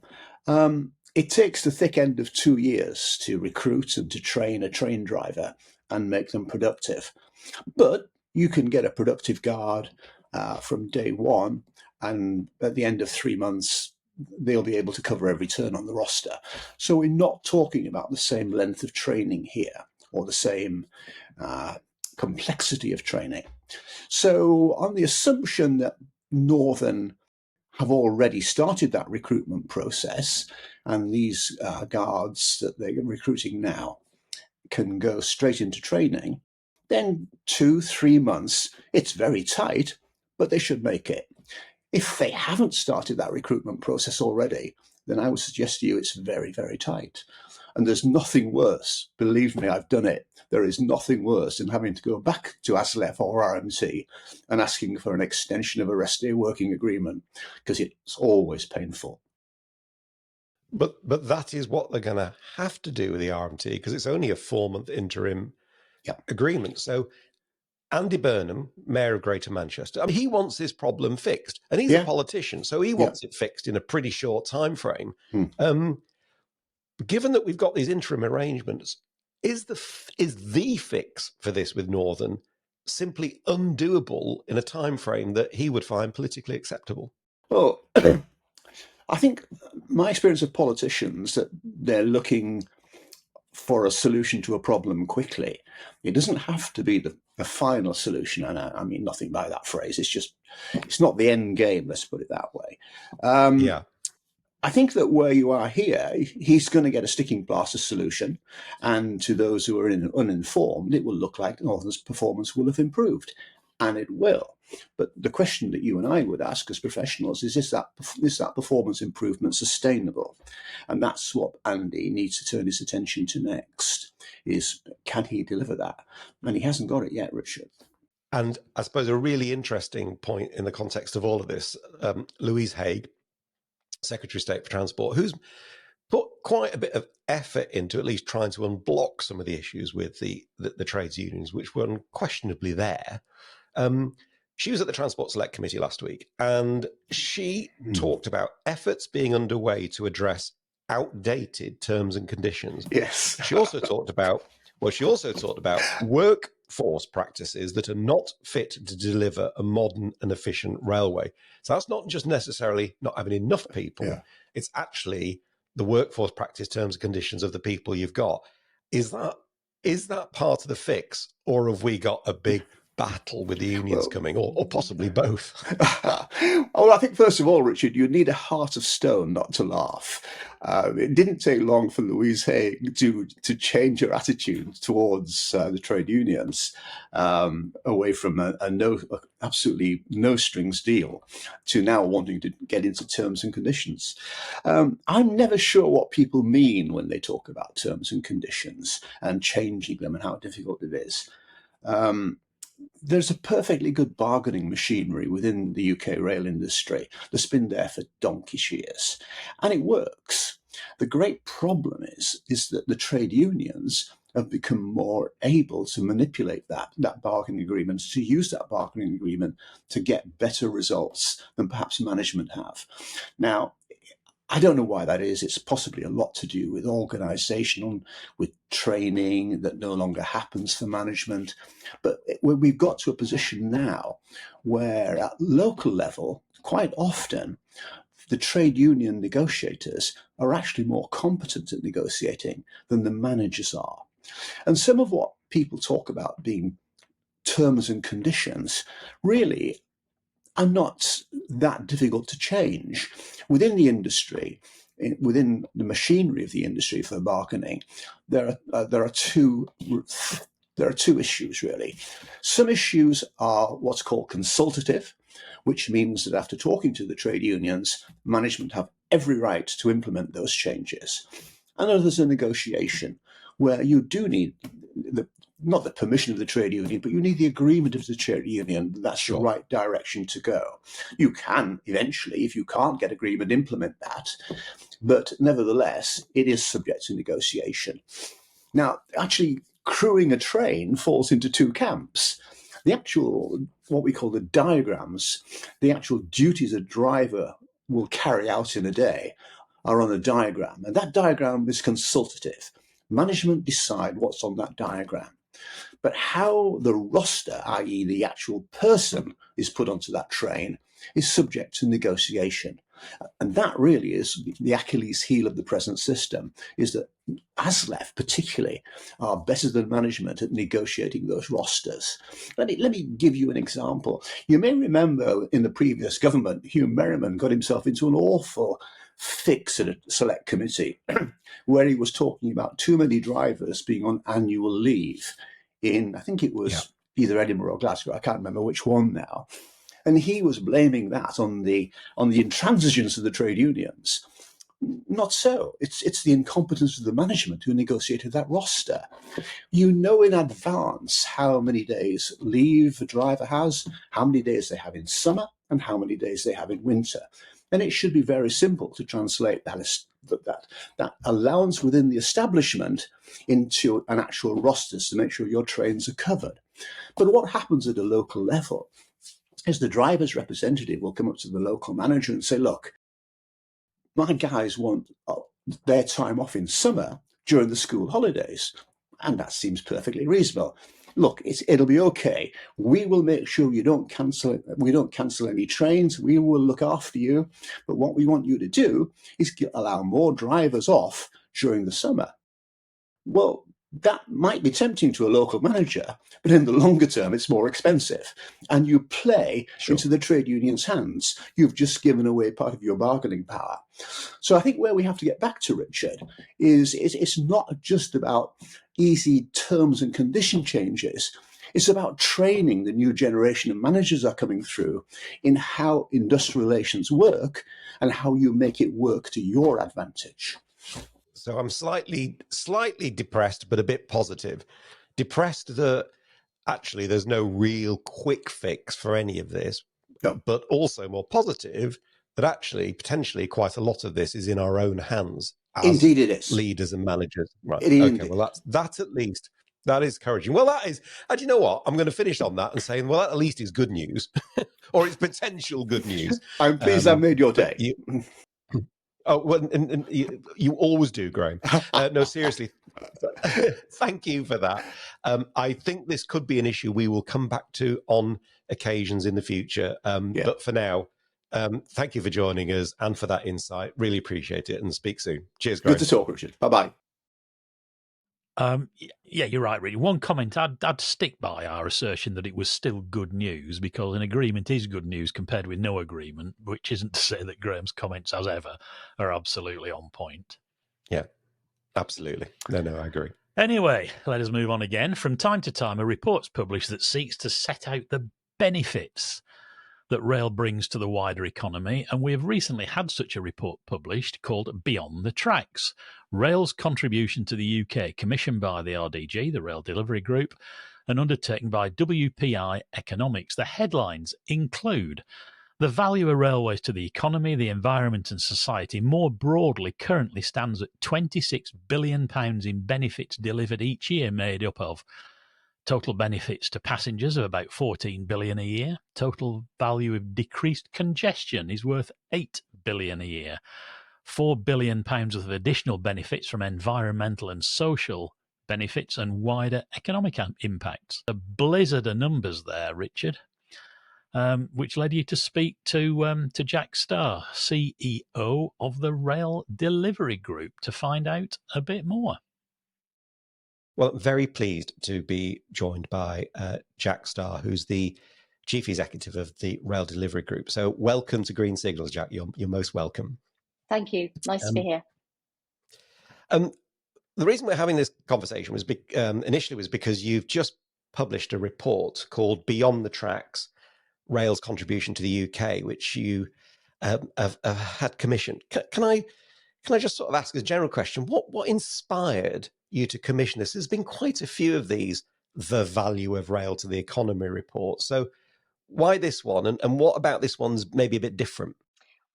It takes the thick end of 2 years to recruit and to train a train driver and make them productive. But you can get a productive guard from day one, and at the end of 3 months, they'll be able to cover every turn on the roster. So we're not talking about the same length of training here, or the same complexity of training. So on the assumption that Northern have already started that recruitment process, and these guards that they're recruiting now can go straight into training, then 2-3 months, it's very tight, but they should make it. If they haven't started that recruitment process already, then I would suggest to you it's very, very tight. And there's nothing worse, believe me, I've done it. There is nothing worse than having to go back to ASLEF or RMT and asking for an extension of a rest day working agreement, because it's always painful. But that is what they're going to have to do with the RMT, because it's only a 4-month interim agreement. So Andy Burnham, Mayor of Greater Manchester, I mean, he wants this problem fixed, and he's a politician, so he wants it fixed in a pretty short time frame. Given that we've got these interim arrangements, is the fix for this with Northern simply undoable in a time frame that he would find politically acceptable? Well, I think my experience of politicians, that they're looking for a solution to a problem quickly. It doesn't have to be the final solution, and I mean nothing by that phrase. It's not the end game, let's put it that way. I think that where you are here, he's going to get a sticking plaster solution, and to those who are uninformed, it will look like Northern's performance will have improved, and it will. But the question that you and I would ask as professionals is that performance improvement sustainable? And that's what Andy needs to turn his attention to next, is can he deliver that? And he hasn't got it yet, Richard. And I suppose a really interesting point in the context of all of this, Louise Haigh, Secretary of State for Transport, who's put quite a bit of effort into at least trying to unblock some of the issues with the trades unions, which were unquestionably there. She was at the Transport Select Committee last week, and she talked about efforts being underway to address outdated terms and conditions. Yes. She also talked about workforce practices that are not fit to deliver a modern and efficient railway. So that's not just necessarily not having enough people. Yeah. It's actually the workforce practice terms and conditions of the people you've got. Is that part of the fix, or have we got a big battle with the unions coming, or possibly both? Well, I think first of all, Richard, you need a heart of stone not to laugh. It didn't take long for Louise Haigh to change her attitude towards the trade unions, away from a absolutely no strings deal to now wanting to get into terms and conditions. I'm never sure what people mean when they talk about terms and conditions and changing them and how difficult it is. There's a perfectly good bargaining machinery within the UK rail industry that's been there for donkey's years, and it works. The great problem is that the trade unions have become more able to manipulate that bargaining agreement, to use that bargaining agreement to get better results than perhaps management have. Now, I don't know why that is. It's possibly a lot to do with organisation, with training that no longer happens for management. But we've got to a position now where at local level, quite often, the trade union negotiators are actually more competent at negotiating than the managers are. And some of what people talk about being terms and conditions really are not that difficult to change. Within the industry, within the machinery of the industry for bargaining, there are two issues really. Some issues are what's called consultative, which means that after talking to the trade unions, management have every right to implement those changes. And others are negotiation, where you do need not the permission of the trade union, but you need the agreement of the trade union. That's the right direction to go. You can eventually, if you can't get agreement, implement that. But nevertheless, it is subject to negotiation. Now, actually, crewing a train falls into two camps. The actual, what we call the diagrams, the actual duties a driver will carry out in a day are on a diagram. And that diagram is consultative. Management decide what's on that diagram. But how the roster, i.e. the actual person, is put onto that train is subject to negotiation. And that really is the Achilles heel of the present system, is that ASLEF particularly are better than management at negotiating those rosters. Let me give you an example. You may remember in the previous government, Hugh Merriman got himself into an awful fix at a select committee where he was talking about too many drivers being on annual leave in, I think it was either Edinburgh or Glasgow, I can't remember which one now. And he was blaming that on the intransigence of the trade unions. Not so. It's the incompetence of the management who negotiated that roster. You know in advance how many days leave a driver has, how many days they have in summer, and how many days they have in winter. And it should be very simple to translate that allowance within the establishment into an actual roster to make sure your trains are covered. But what happens at a local level is the driver's representative will come up to the local manager and say, look, my guys want their time off in summer during the school holidays. And that seems perfectly reasonable. Look, it'll be okay. We will make sure we don't cancel any trains. We will look after you. But what we want you to do is allow more drivers off during the summer. Well, that might be tempting to a local manager, but in the longer term, it's more expensive. And you play into the trade union's hands. You've just given away part of your bargaining power. So I think where we have to get back to, Richard, is it's not just about easy terms and condition changes. It's about training the new generation of managers are coming through in how industrial relations work and how you make it work to your advantage. So I'm slightly depressed, but a bit positive. Depressed that actually there's no real quick fix for any of this, but also more positive that actually potentially quite a lot of this is in our own hands as Indeed it is. Leaders and managers. Right. It is okay, well that's at least, that is encouraging. Well, that is, and you know what? I'm going to finish on that and saying, well, that at least is good news, or it's potential good news. I'm pleased I made your day. Oh, well, and you always do, Graham. No, seriously, thank you for that. I think this could be an issue we will come back to on occasions in the future. But for now, thank you for joining us and for that insight. Really appreciate it, and speak soon. Cheers, Graham. Good to talk, Richard. Bye-bye. Yeah, you're right, really. One comment, I'd stick by our assertion that it was still good news, because an agreement is good news compared with no agreement, which isn't to say that Graham's comments, as ever, are absolutely on point. Yeah, absolutely. No, I agree. Anyway, let us move on again. From time to time, a report's published that seeks to set out the benefits that rail brings to the wider economy, and we have recently had such a report published called Beyond the Tracks, Rail's Contribution to the UK, commissioned by the RDG, the Rail Delivery Group, and undertaken by WPI Economics. The headlines include: the value of railways to the economy, the environment and society more broadly currently stands at £26 billion in benefits delivered each year, made up of total benefits to passengers of about $14 billion a year. Total value of decreased congestion is worth $8 billion a year. £4 billion worth of additional benefits from environmental and social benefits and wider economic impacts. A blizzard of numbers there, Richard, which led you to speak to Jack Starr, CEO of the Rail Delivery Group, to find out a bit more. Well, I'm very pleased to be joined by Jack Starr, who's the Chief Executive of the Rail Delivery Group. So welcome to Green Signals, Jack. You're most welcome. Thank you. Nice to be here. The reason we're having this conversation was initially was because you've just published a report called Beyond the Tracks, Rail's Contribution to the UK, which you have had commissioned. Can I just sort of ask a general question? What inspired you to commission this? There's been quite a few of these, the value of rail to the economy reports. So why this one? And what about this one's maybe a bit different?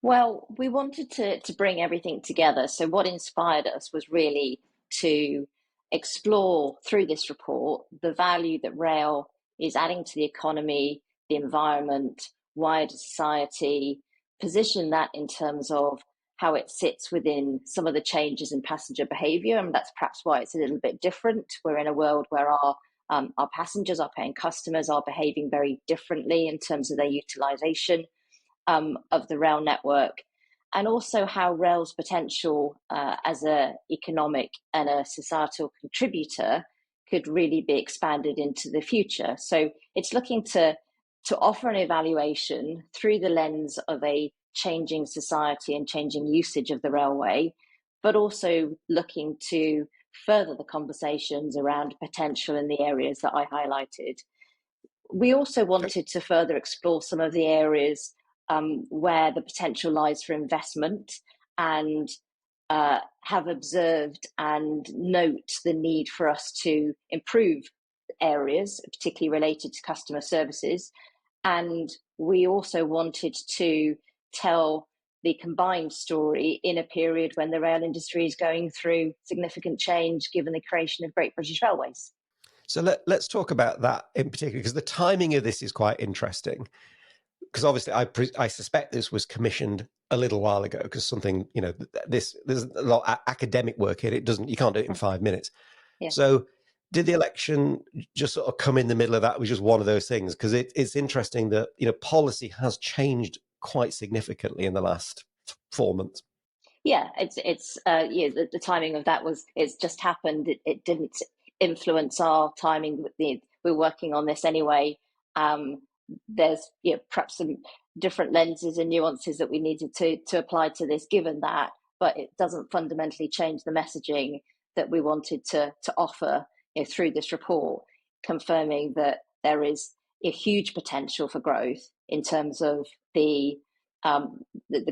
Well, we wanted to bring everything together. So what inspired us was really to explore through this report the value that rail is adding to the economy, the environment, wider society, position that in terms of how it sits within some of the changes in passenger behaviour, and that's perhaps why it's a little bit different. We're in a world where our passengers, our paying customers, are behaving very differently in terms of their utilisation of the rail network, and also how rail's potential as an economic and a societal contributor could really be expanded into the future. So it's looking to offer an evaluation through the lens of a changing society and changing usage of the railway, but also looking to further the conversations around potential in the areas that I highlighted. We also wanted to further explore some of the areas where the potential lies for investment and have observed and note the need for us to improve areas, particularly related to customer services. And we also wanted to tell the combined story in a period when the rail industry is going through significant change, given the creation of Great British Railways. So let's talk about that in particular, because the timing of this is quite interesting. Because obviously, I suspect this was commissioned a little while ago. Because something, there's a lot of academic work here. You can't do it in 5 minutes. Yeah. So, did the election just sort of come in the middle of that? It was just one of those things. Because it's interesting that policy has changed quite significantly in the last 4 months. Yeah, the timing of that it's just happened. It didn't influence our timing. We're working on this anyway. There's perhaps some different lenses and nuances that we needed to apply to this, given that, but it doesn't fundamentally change the messaging that we wanted to offer through this report, confirming that there is a huge potential for growth in terms of the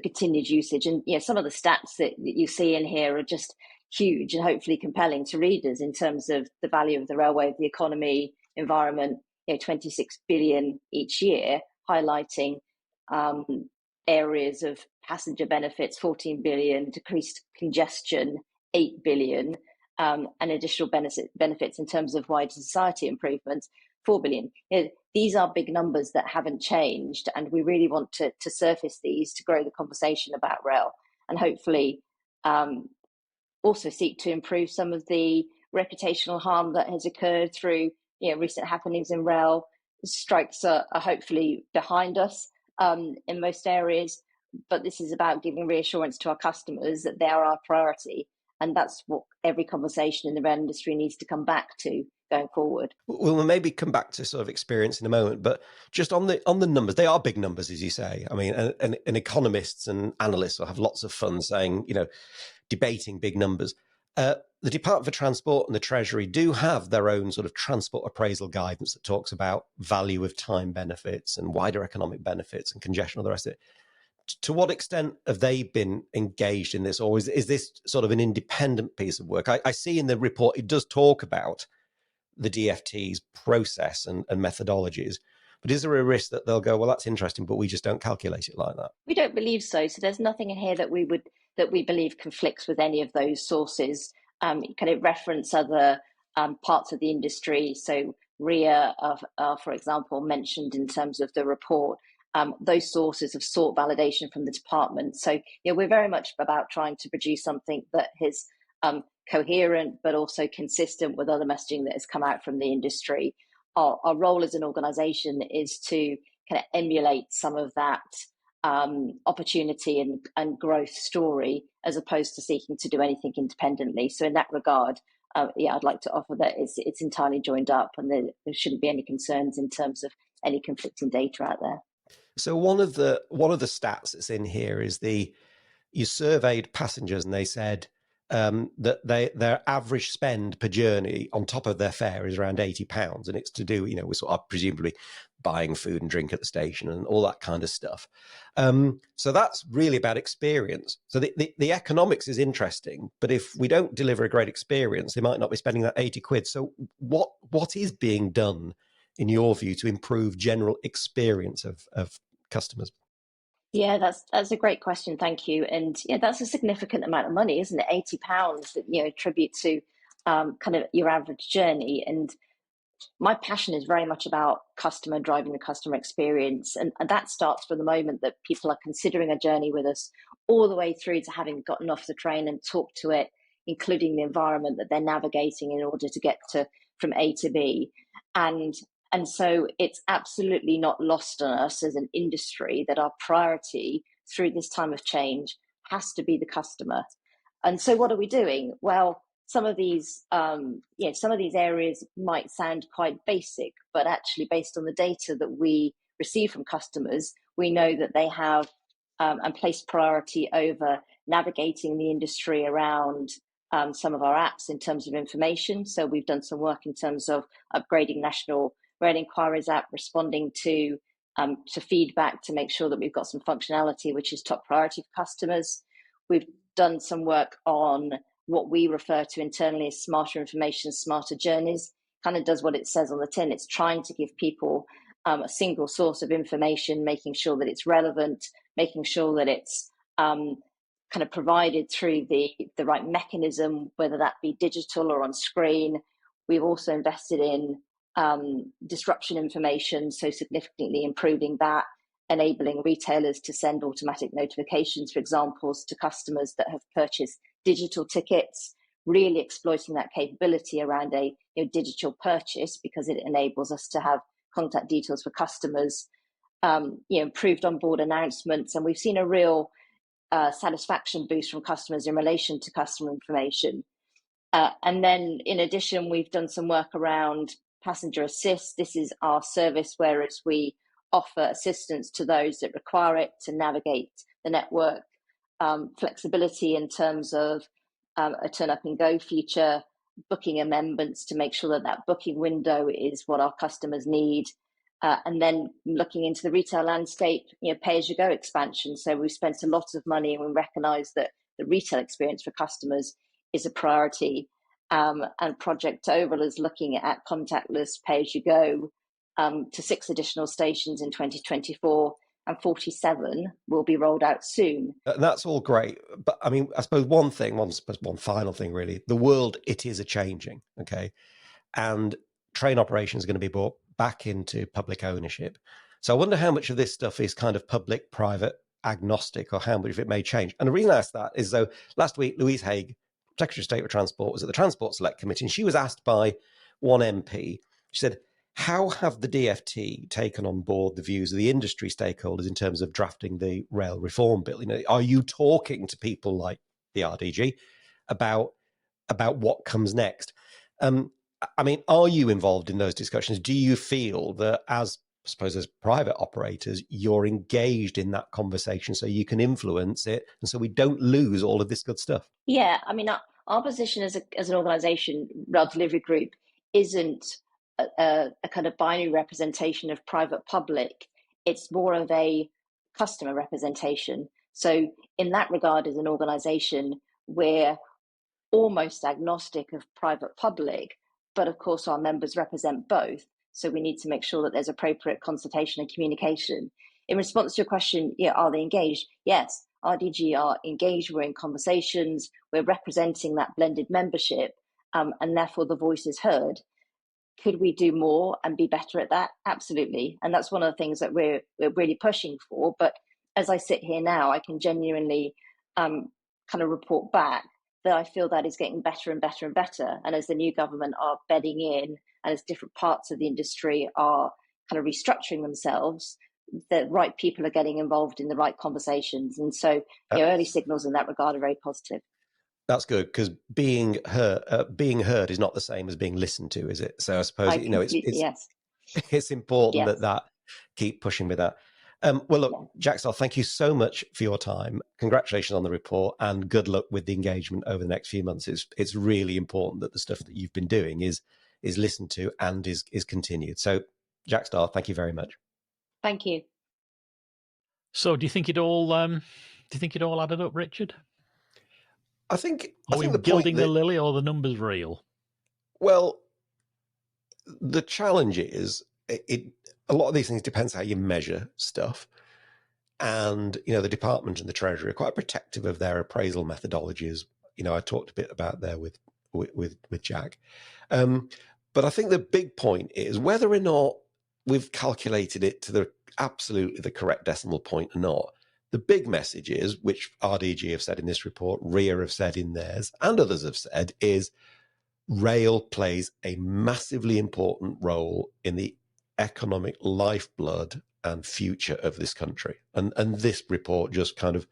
continued usage. And some of the stats that you see in here are just huge and hopefully compelling to readers in terms of the value of the railway, the economy, environment. 26 billion each year, highlighting areas of passenger benefits, 14 billion, decreased congestion, 8 billion, and additional benefits in terms of wider society improvements, 4 billion. These are big numbers that haven't changed, and we really want to surface these to grow the conversation about rail, and hopefully also seek to improve some of the reputational harm that has occurred through recent happenings in rail. Strikes are hopefully behind us in most areas, but this is about giving reassurance to our customers that they are our priority, and that's what every conversation in the rail industry needs to come back to going forward. We'll maybe come back to sort of experience in a moment, but just on the numbers, they are big numbers, as you say. I mean, and economists and analysts will have lots of fun saying, debating big numbers. The Department for Transport and the Treasury do have their own sort of transport appraisal guidance that talks about value of time benefits and wider economic benefits and congestion and the rest of it. To what extent have they been engaged in this, or is this sort of an independent piece of work? I see in the report it does talk about the DFT's process and methodologies, but is there a risk that they'll go, well, that's interesting, but we just don't calculate it like that? We don't believe so. So there's nothing in here that we believe conflicts with any of those sources. Kind of reference other parts of the industry. So RIA, for example, mentioned in terms of the report. Those sources have sought validation from the department. So we're very much about trying to produce something that is coherent, but also consistent with other messaging that has come out from the industry. Our role as an organisation is to kind of emulate some of that opportunity and growth story, as opposed to seeking to do anything independently. So in that regard, I'd like to offer that it's entirely joined up, and there shouldn't be any concerns in terms of any conflicting data out there. So one of the stats that's in here is you surveyed passengers, and they said that their average spend per journey on top of their fare is around £80, and it's to do with sort of presumably buying food and drink at the station and all that kind of stuff. So that's really about experience. So the economics is interesting, but if we don't deliver a great experience, they might not be spending that 80 quid. So what is being done, in your view, to improve general experience of customers? Yeah, that's a great question. Thank you. And that's a significant amount of money, isn't it? £80 that attribute to kind of your average journey. And my passion is very much about driving the customer experience. And that starts from the moment that people are considering a journey with us, all the way through to having gotten off the train and talked to it, including the environment that they're navigating in order to get from A to B. And so it's absolutely not lost on us as an industry that our priority through this time of change has to be the customer. And so what are we doing? Well, some of these areas might sound quite basic, but actually based on the data that we receive from customers, we know that they have and place priority over navigating the industry around some of our apps in terms of information. So we've done some work in terms of upgrading National Rail Inquiries app, responding to feedback to make sure that we've got some functionality which is top priority for customers. We've done some work on what we refer to internally as smarter information, smarter journeys. Kind of does what it says on the tin. It's trying to give people a single source of information, making sure that it's relevant, making sure that it's kind of provided through the right mechanism, whether that be digital or on screen. We've also invested in disruption information, so significantly improving that, enabling retailers to send automatic notifications, for example, to customers that have purchased digital tickets, really exploiting that capability around a digital purchase, because it enables us to have contact details for customers, improved onboard announcements. And we've seen a real satisfaction boost from customers in relation to customer information. And then in addition, we've done some work around passenger assist. This is our service whereas we offer assistance to those that require it to navigate the network, flexibility in terms of a turn up and go feature, booking amendments to make sure that that booking window is what our customers need. And then looking into the retail landscape, pay-as-you-go expansion. So we've spent a lot of money and we recognise that the retail experience for customers is a priority. And Project Oval is looking at contactless pay-as-you-go to 6 additional stations in 2024, and 47 will be rolled out soon. And that's all great. But I mean, I suppose one final thing really, the world, it is a-changing, okay? And train operations are going to be brought back into public ownership. So I wonder how much of this stuff is kind of public-private agnostic, or how much of it may change. And the reason I asked that is, though, last week, Louise Haigh, Secretary of State for Transport, was at the Transport Select Committee, and she was asked by one MP, she said, how have the DfT taken on board the views of the industry stakeholders in terms of drafting the rail reform bill? Are you talking to people like the RDG about what comes next? I mean, are you involved in those discussions? Do you feel that as private operators, you're engaged in that conversation so you can influence it and so we don't lose all of this good stuff? Yeah, I mean, our position as an organisation, Rail Delivery Group, isn't a kind of binary representation of private-public. It's more of a customer representation. So in that regard, as an organisation, we're almost agnostic of private-public, but of course our members represent both. So we need to make sure that there's appropriate consultation and communication. In response to your question, are they engaged? Yes, RDG are engaged. We're in conversations. We're representing that blended membership, and therefore the voice is heard. Could we do more and be better at that? Absolutely. And that's one of the things that we're really pushing for. But as I sit here now, I can genuinely kind of report back that I feel that is getting better and better and better. And as the new government are bedding in, and as different parts of the industry are kind of restructuring themselves, the right people are getting involved in the right conversations. And so early signals in that regard are very positive. That's good, because being heard is not the same as being listened to, is it? So I suppose yes. It's important yes. that keep pushing with that. Well, look, Jackstar, thank you so much for your time. Congratulations on the report, and good luck with the engagement over the next few months. It's really important that the stuff that you've been doing is listened to and is continued. So, Jackstar, thank you very much. Thank you. So, do you think it all added up, Richard? I think the gilding the lily, or the numbers real? Well, the challenge is a lot of these things depends how you measure stuff, and the department and the Treasury are quite protective of their appraisal methodologies. I talked a bit about there with Jack, but I think the big point is whether or not we've calculated it to the absolutely the correct decimal point or not. The big message is, which RDG have said in this report, RIA have said in theirs, and others have said, is rail plays a massively important role in the economic lifeblood and future of this country. And this report just kind of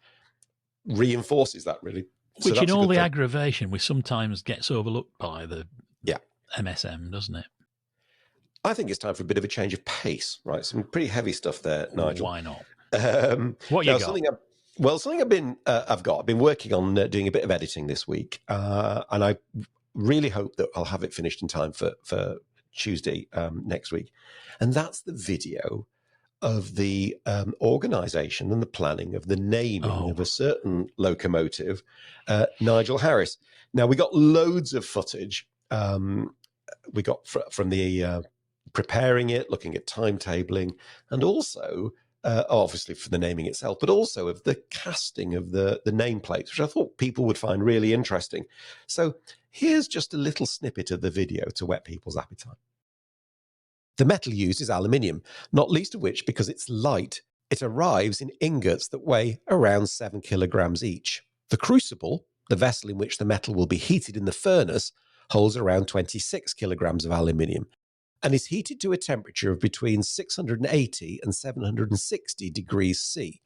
reinforces that, really. Which, in all the aggravation, we sometimes gets overlooked by the MSM, doesn't it? I think it's time for a bit of a change of pace, right? Some pretty heavy stuff there, Nigel. Why not? What you got? Something I've been working on doing a bit of editing this week, and I really hope that I'll have it finished in time for Tuesday next week. And that's the video of the organisation and the planning of the naming of a certain locomotive, Nigel Harris. Now, we got loads of footage. We got from the preparing it, looking at timetabling, and also obviously for the naming itself, but also of the casting of the nameplates, which I thought people would find really interesting. So here's just a little snippet of the video to whet people's appetite. The metal used is aluminium, not least of which because it's light. It arrives in ingots that weigh around 7 kilograms each. The crucible, the vessel in which the metal will be heated in the furnace, holds around 26 kilograms of aluminium and is heated to a temperature of between 680 and 760 degrees C,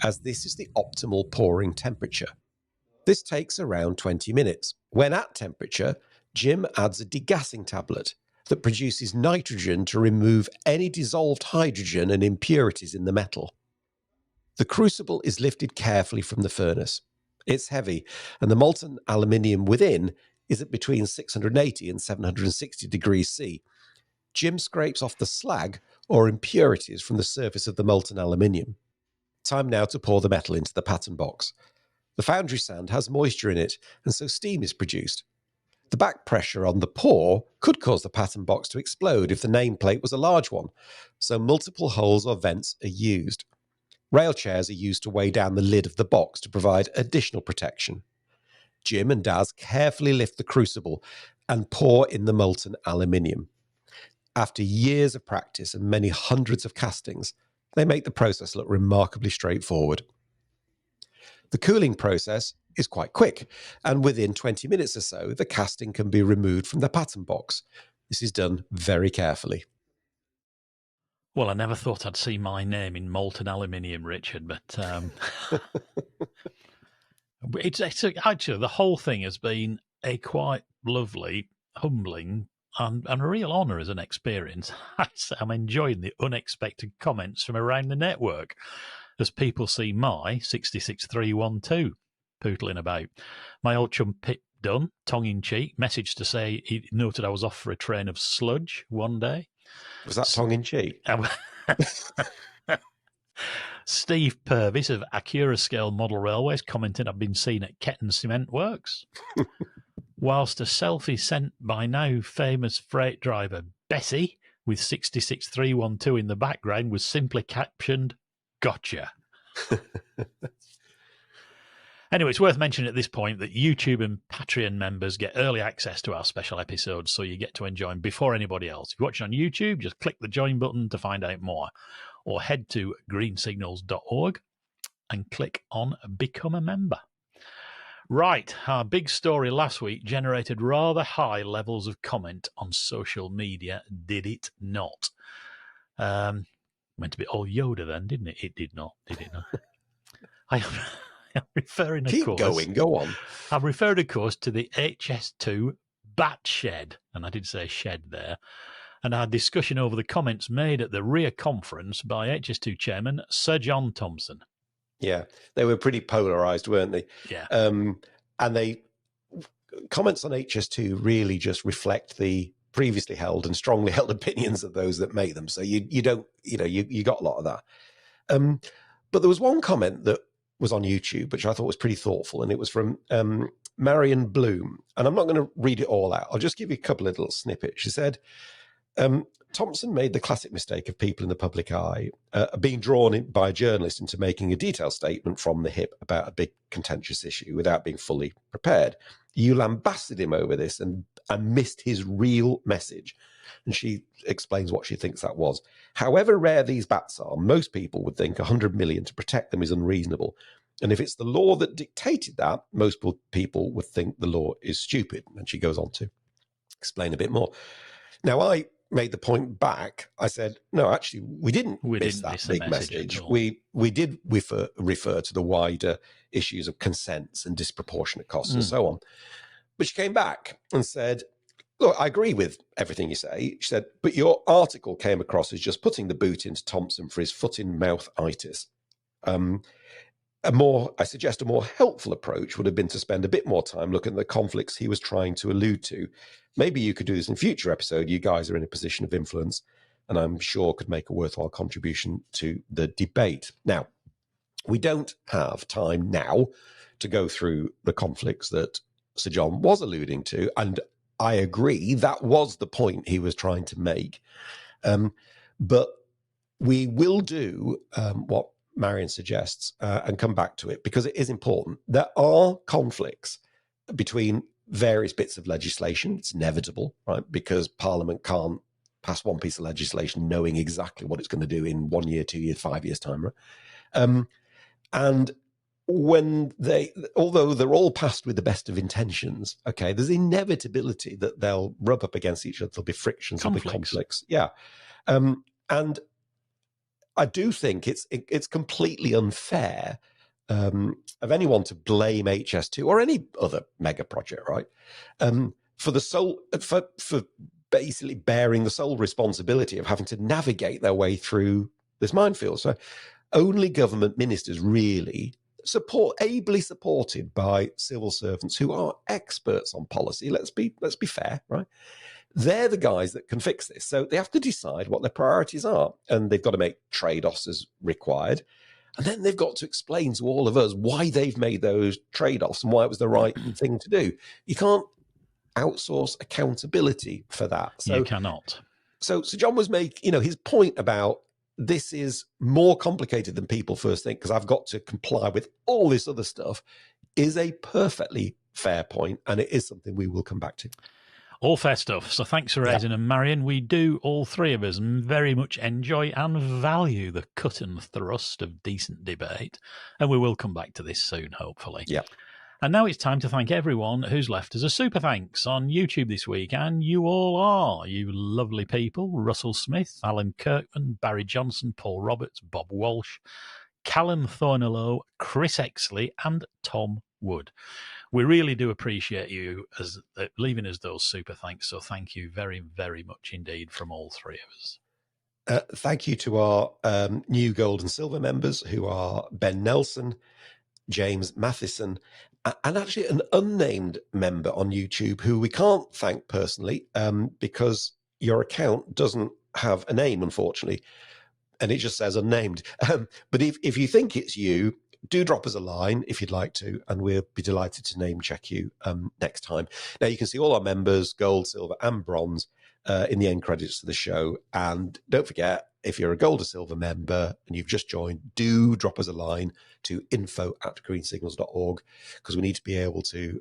as this is the optimal pouring temperature. This takes around 20 minutes. When at temperature, Jim adds a degassing tablet that produces nitrogen to remove any dissolved hydrogen and impurities in the metal. The crucible is lifted carefully from the furnace. It's heavy, and the molten aluminium within is at between 680 and 760 degrees C. Jim scrapes off the slag or impurities from the surface of the molten aluminium. Time now to pour the metal into the pattern box. The foundry sand has moisture in it, and so steam is produced. The back pressure on the pour could cause the pattern box to explode if the nameplate was a large one, so multiple holes or vents are used. Rail chairs are used to weigh down the lid of the box to provide additional protection. Jim and Daz carefully lift the crucible and pour in the molten aluminium. After years of practice and many hundreds of castings, they make the process look remarkably straightforward. The cooling process is quite quick, and within 20 minutes or so, the casting can be removed from the pattern box. This is done very carefully. Well, I never thought I'd see my name in molten aluminium, Richard, but it's actually, the whole thing has been a quite lovely, humbling, and a real honour as an experience. I'm enjoying the unexpected comments from around the network as people see my 66312 pootling about. My old chum Pip Dunn, tongue-in-cheek, message to say he noted I was off for a train of sludge one day. Was that tongue-in-cheek? Steve Purvis of Acura Scale Model Railways commented I've been seen at Ketton Cement Works. Whilst a selfie sent by now famous freight driver Bessie with 66312 in the background was simply captioned, "Gotcha." Anyway, it's worth mentioning at this point that YouTube and Patreon members get early access to our special episodes, so you get to enjoy them before anybody else. If you're watching on YouTube, just click the join button to find out more, or head to greensignals.org and click on Become a Member. Right, our big story last week generated rather high levels of comment on social media, did it not? Meant to be all Yoda then, didn't it? It did not, did it not? I'm referring, of course. Keep going, go on. I'm referring, of course, to the HS2 bat shed, and I did say shed there, and our discussion over the comments made at the RIA conference by HS2 chairman Sir John Thompson. Yeah, they were pretty polarised, weren't they? Yeah. And they comments on HS2 really just reflect the previously held and strongly held opinions of those that make them. So you don't, you got a lot of that. But there was one comment that was on YouTube, which I thought was pretty thoughtful, and it was from Marion Bloom. And I'm not going to read it all out. I'll just give you a couple of little snippets. She said, Thompson made the classic mistake of people in the public eye being drawn in by a journalist into making a detailed statement from the hip about a big contentious issue without being fully prepared. You lambasted him over this and missed his real message. And she explains what she thinks that was. However rare these bats are, most people would think 100 million to protect them is unreasonable. And if it's the law that dictated that, most people would think the law is stupid. And she goes on to explain a bit more. Now, I made the point back. I said, no, actually, we didn't miss that big message. We did refer to the wider issues of consents and disproportionate costs and so on. But she came back and said, look, I agree with everything you say. She said, but your article came across as just putting the boot into Thompson for his foot-in-mouth-itis. I suggest a more helpful approach would have been to spend a bit more time looking at the conflicts he was trying to allude to. Maybe you could do this in future episode. You guys are in a position of influence. and I'm sure could make a worthwhile contribution to the debate. Now, we don't have time now to go through the conflicts that Sir John was alluding to, and I agree that was the point he was trying to make. But we will do what Marion suggests and come back to it, because it is important. There are conflicts between various bits of legislation. It's inevitable, right? Because Parliament can't pass one piece of legislation knowing exactly what it's going to do in 1 year, 2 years, 5 years time, right? And when although they're all passed with the best of intentions, okay, there's inevitability that they'll rub up against each other. There'll be frictions, there'll be conflicts. Yeah. And I do think it's completely unfair of anyone to blame HS2 or any other mega project, right? For basically bearing the sole responsibility of having to navigate their way through this minefield. So only government ministers really ably supported by civil servants who are experts on policy. Let's be fair, right? They're the guys that can fix this. So they have to decide what their priorities are, and they've got to make trade-offs as required. And then they've got to explain to all of us why they've made those trade-offs and why it was the right thing to do. You can't outsource accountability for that. So, you cannot. So John was making, his point about this is more complicated than people first think, because I've got to comply with all this other stuff, is a perfectly fair point, and it is something we will come back to. All fair stuff. So thanks for raising them, Marion. We do, all three of us, very much enjoy and value the cut and thrust of decent debate. And we will come back to this soon, hopefully. Yeah. And now it's time to thank everyone who's left us a super thanks on YouTube this week. And you all are, you lovely people. Russell Smith, Alan Kirkman, Barry Johnson, Paul Roberts, Bob Walsh, Callum Thorneloe, Chris Exley, and Tom Wood. We really do appreciate you as leaving us those super thanks. So thank you very, very much indeed from all three of us. Thank you to our new gold and silver members, who are Ben Nelson, James Matheson, and actually an unnamed member on YouTube who we can't thank personally because your account doesn't have a name, unfortunately, and it just says unnamed. But if you think it's you, do drop us a line if you'd like to, and we'll be delighted to name check you next time. Now, you can see all our members, gold, silver, and bronze, in the end credits of the show. And don't forget, if you're a gold or silver member and you've just joined, do drop us a line to info@greensignals.org, because we need to be able to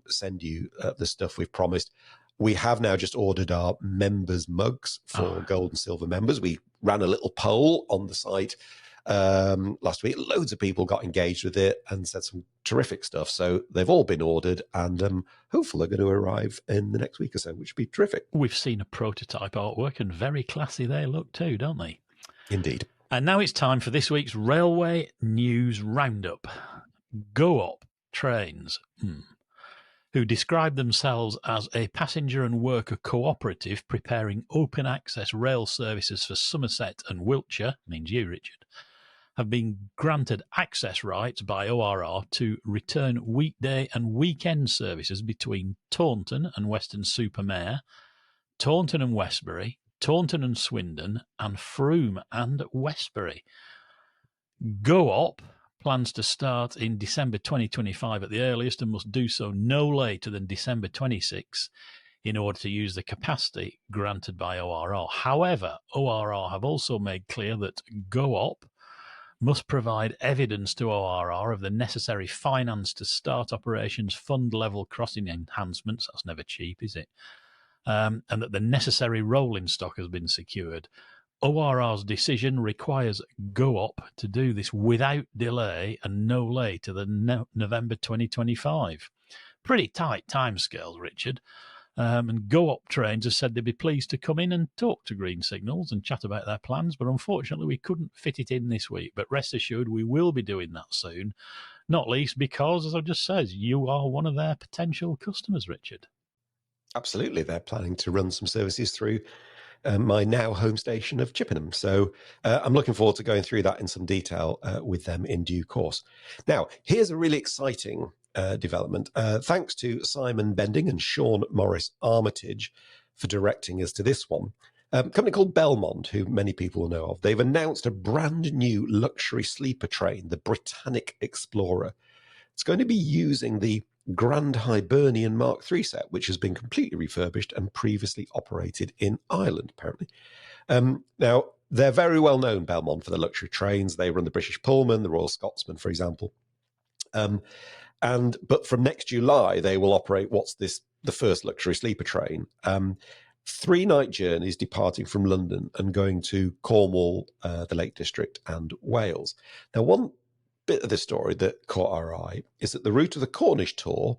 send you the stuff we've promised. We have now just ordered our members' mugs for gold and silver members. We ran a little poll on the site last week. Loads of people got engaged with it and said some terrific stuff. So they've all been ordered, and hopefully they're going to arrive in the next week or so, which would be terrific. We've seen a prototype artwork, and very classy they look too, don't they? Indeed. And now it's time for this week's Railway News Roundup. Go Up Trains, who describe themselves as a passenger and worker cooperative preparing open access rail services for Somerset and Wiltshire, means you, Richard, have been granted access rights by ORR to return weekday and weekend services between Taunton and Weston-super-Mare, Taunton and Westbury, Taunton and Swindon, and Frome and Westbury. Go Up plans to start in December 2025 at the earliest, and must do so no later than December 26 in order to use the capacity granted by ORR. However, ORR have also made clear that Go Up must provide evidence to ORR of the necessary finance to start operations, fund level crossing enhancements, that's never cheap, is it? And that the necessary rolling stock has been secured. ORR's decision requires Go Up to do this without delay and no later than November 2025. Pretty tight timescales, Richard. And Go Up Trains has said they'd be pleased to come in and talk to Green Signals and chat about their plans, but unfortunately we couldn't fit it in this week. But rest assured, we will be doing that soon, not least because, as I just said, you are one of their potential customers, Richard. Absolutely. They're planning to run some services through my now home station of Chippenham. So I'm looking forward to going through that in some detail with them in due course. Now, here's a really exciting development. Thanks to Simon Bending and Sean Morris Armitage for directing us to this one. A company called Belmont, who many people will know of, they've announced a brand new luxury sleeper train, the Britannic Explorer. It's going to be using the Grand Hibernian Mark III set, which has been completely refurbished and previously operated in Ireland, apparently. Now, they're very well known, Belmont, for the luxury trains. They run the British Pullman, the Royal Scotsman, for example. But from next July, they will operate the first luxury sleeper train. 3-night journeys departing from London and going to Cornwall, the Lake District, and Wales. Now, one bit of the story that caught our eye is that the route of the Cornish tour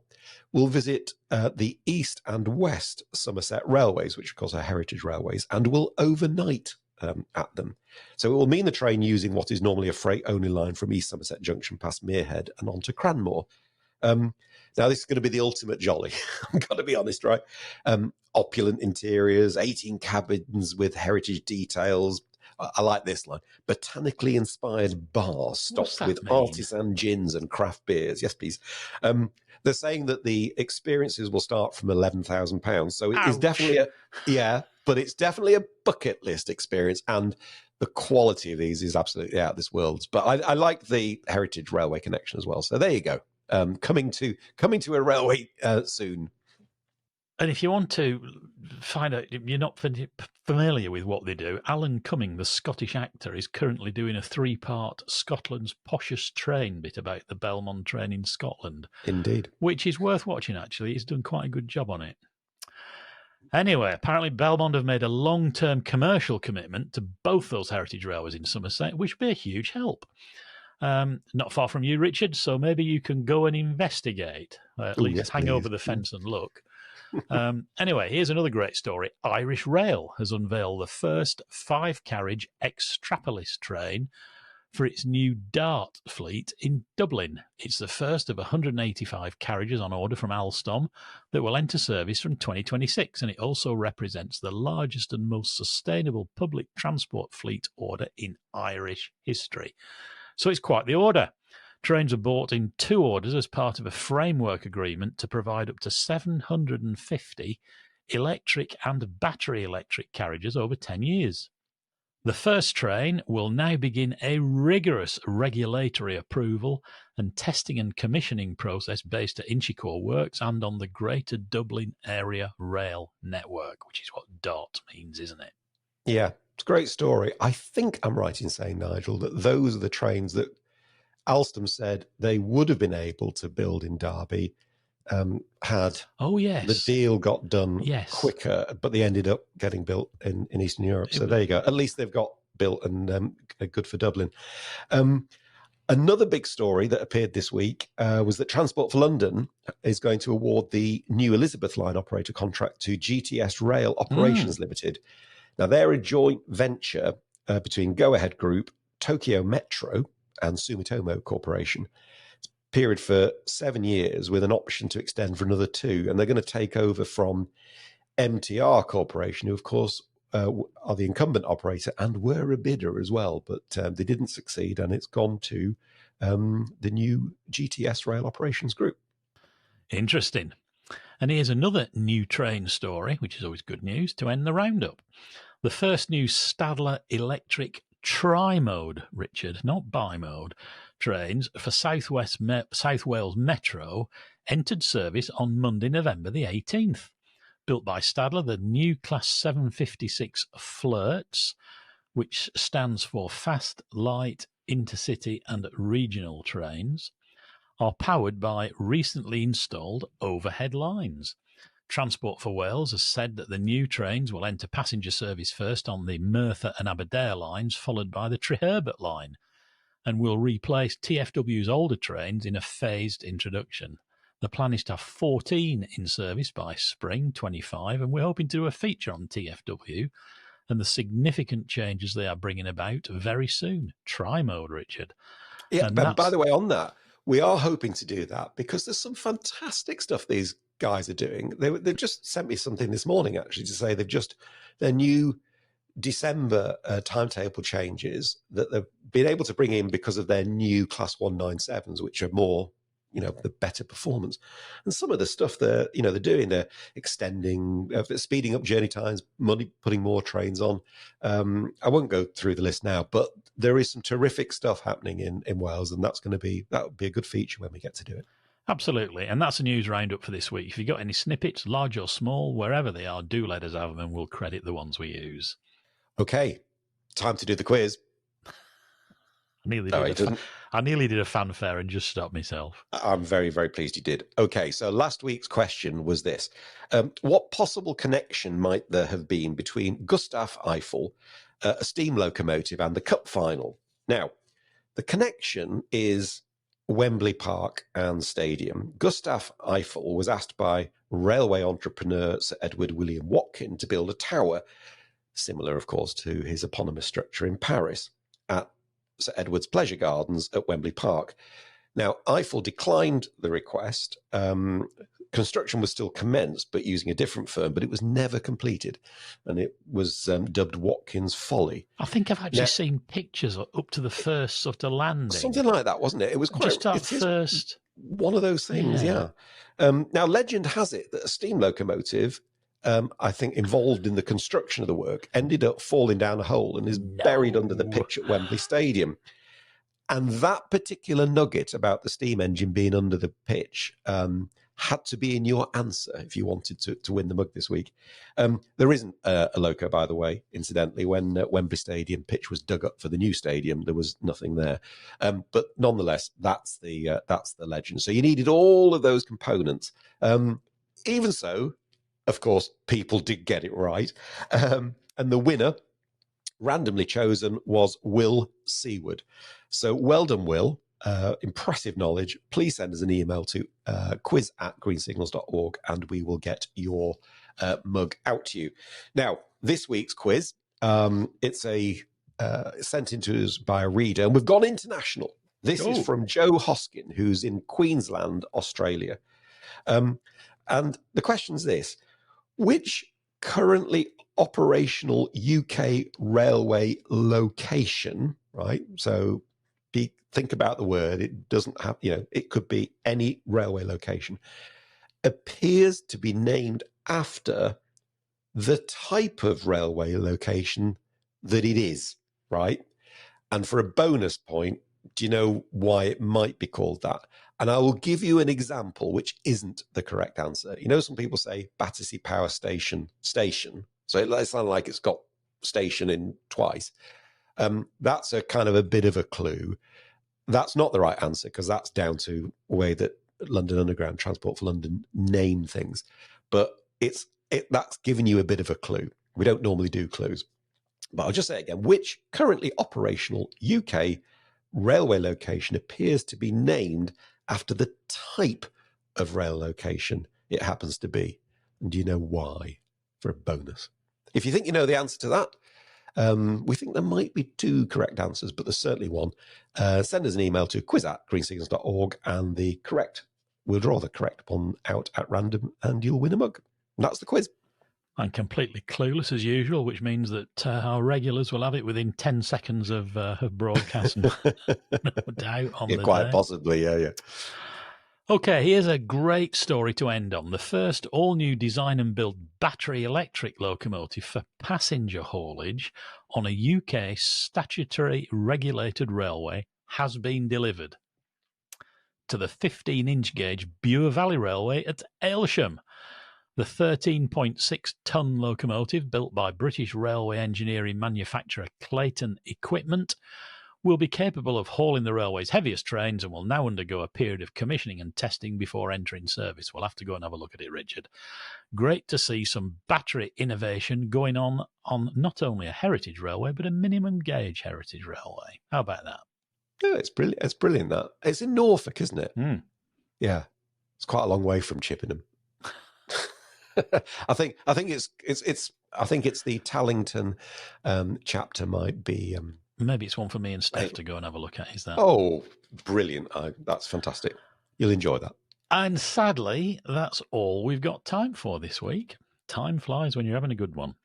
will visit the East and West Somerset railways, which of course are heritage railways, and will overnight at them. So it will mean the train using what is normally a freight-only line from East Somerset Junction past Merehead and on to Cranmore. Now, this is going to be the ultimate jolly. I'm going to be honest, right? Opulent interiors, 18 cabins with heritage details. I like this line. Botanically inspired bars stocked with artisan gins and craft beers. Yes, please. They're saying that the experiences will start from £11,000. So it is definitely but it's definitely a bucket list experience. And the quality of these is absolutely out of this world. But I like the heritage railway connection as well. So there you go. Coming to a railway soon. And if you want to find out, if you're not familiar with what they do, Alan Cumming, the Scottish actor, is currently doing a 3-part Scotland's poshest train bit about the Belmont train in Scotland. Indeed. Which is worth watching, actually. He's done quite a good job on it. Anyway, apparently Belmont have made a long-term commercial commitment to both those heritage railways in Somerset, which would be a huge help. Not far from you, Richard, so maybe you can go and investigate. At least hang over the fence and look. Anyway, here's another great story. Irish Rail has unveiled the first 5-carriage X'trapolis train for its new DART fleet in Dublin. It's the first of 185 carriages on order from Alstom that will enter service from 2026, and it also represents the largest and most sustainable public transport fleet order in Irish history. So it's quite the order. Trains are bought in 2 orders as part of a framework agreement to provide up to 750 electric and battery electric carriages over 10 years. The first train will now begin a rigorous regulatory approval and testing and commissioning process based at Inchicore Works and on the Greater Dublin Area Rail Network, which is what DART means, isn't it? Yeah, it's a great story. I think I'm right in saying, Nigel, that those are the trains that Alstom said they would have been able to build in Derby had the deal got done quicker, but they ended up getting built in Eastern Europe. So there you go. At least they've got built and good for Dublin. Another big story that appeared this week was that Transport for London is going to award the new Elizabeth Line operator contract to GTS Rail Operations Limited. Now, they're a joint venture between Go Ahead Group, Tokyo Metro, and Sumitomo Corporation. It's period for 7 years with an option to extend for another 2. And they're going to take over from MTR Corporation, who, of course, are the incumbent operator and were a bidder as well. But they didn't succeed, and it's gone to the new GTS Rail Operations Group. Interesting. And here's another new train story, which is always good news, to end the roundup. The first new Stadler electric tri-mode, Richard, not bi-mode, trains for South Wales Metro entered service on Monday, November the 18th. Built by Stadler, the new Class 756 FLIRTs, which stands for Fast, Light, Intercity and Regional Trains, are powered by recently installed overhead lines. Transport for Wales has said that the new trains will enter passenger service first on the Merthyr and Aberdare lines, followed by the Treherbert line, and will replace TfW's older trains in a phased introduction. The plan is to have 14 in service by spring 25, and we're hoping to do a feature on TfW and the significant changes they are bringing about very soon. Tri-mode, Richard. Yeah, but by the way, on that, we are hoping to do that because there's some fantastic stuff these guys are doing. They've just sent me something this morning, actually, to say their new December timetable changes that they've been able to bring in because of their new Class 197s, which are more the better performance. And some of the stuff they're doing, they're extending, speeding up journey times, putting more trains on. I won't go through the list now, but there is some terrific stuff happening in Wales, and that would be a good feature when we get to do it. Absolutely. And that's a news roundup for this week. If you've got any snippets, large or small, wherever they are, do let us have them and we'll credit the ones we use. Okay, time to do the quiz. I nearly did a fanfare and just stopped myself. I'm very, very pleased you did. Okay, so last week's question was this. What possible connection might there have been between Gustav Eiffel, a steam locomotive, and the Cup final? Now, the connection is Wembley Park and Stadium. Gustav Eiffel was asked by railway entrepreneur Sir Edward William Watkin to build a tower, similar, of course, to his eponymous structure in Paris, at Sir Edward's Pleasure Gardens at Wembley Park. Now, Eiffel declined the request. Construction was still commenced, but using a different firm, but it was never completed. And it was dubbed Watkin's Folly. I think I've actually seen pictures up to the first sort of landing. Something like that, wasn't it? It was quite... Just that first... One of those things, yeah. Now, legend has it that a steam locomotive, I think involved in the construction of the work, ended up falling down a hole and is buried under the pitch at Wembley Stadium. And that particular nugget about the steam engine being under the pitch had to be in your answer if you wanted to win the mug this week. There isn't a loco, by the way, incidentally. When Wembley Stadium pitch was dug up for the new stadium, there was nothing there. But nonetheless, that's the legend. So you needed all of those components. Even so, of course, people did get it right. And the winner, randomly chosen, was Will Seward. So well done, Will. Impressive knowledge. Please send us an email to quiz@greensignals.org and we will get your mug out to you. Now, this week's quiz, it's sent in to us by a reader, and we've gone international. This is from Joe Hoskin, who's in Queensland, Australia. And the question's this: which currently operational UK railway location, right? So think about the word. It doesn't have, it could be any railway location, appears to be named after the type of railway location that it is, right? And for a bonus point, do you know why it might be called that? And I will give you an example which isn't the correct answer. Some people say Battersea Power Station. So it sounds like it's got station in twice. That's a kind of a bit of a clue. That's not the right answer because that's down to the way that London Underground, Transport for London name things. But that's giving you a bit of a clue. We don't normally do clues. But I'll just say it again. Which currently operational UK railway location appears to be named after the type of rail location it happens to be? And do you know why? For a bonus. If you think you know the answer to that, we think there might be two correct answers, but there's certainly one. Send us an email to quiz@greensignals.org and we'll draw the correct one out at random and you'll win a mug. And that's the quiz. I'm completely clueless as usual, which means that our regulars will have it within 10 seconds of broadcast. No doubt on the quite day. Possibly, yeah. Okay, here's a great story to end on. The first all-new design and build battery electric locomotive for passenger haulage on a UK statutory regulated railway has been delivered to the 15-inch gauge Bure Valley Railway at Aylsham. The 13.6-tonne locomotive, built by British railway engineering manufacturer Clayton Equipment, will be capable of hauling the railway's heaviest trains and will now undergo a period of commissioning and testing before entering service. We'll have to go and have a look at it, Richard. Great to see some battery innovation going on not only a heritage railway, but a minimum gauge heritage railway. How about that? Yeah, it's brilliant. It's brilliant that. It's in Norfolk, isn't it? Mm. Yeah. It's quite a long way from Chippenham. I think it's the Tallington chapter might be. Maybe it's one for me and Steph to go and have a look at. Is that? Oh, brilliant! That's fantastic. You'll enjoy that. And sadly, that's all we've got time for this week. Time flies when you're having a good one.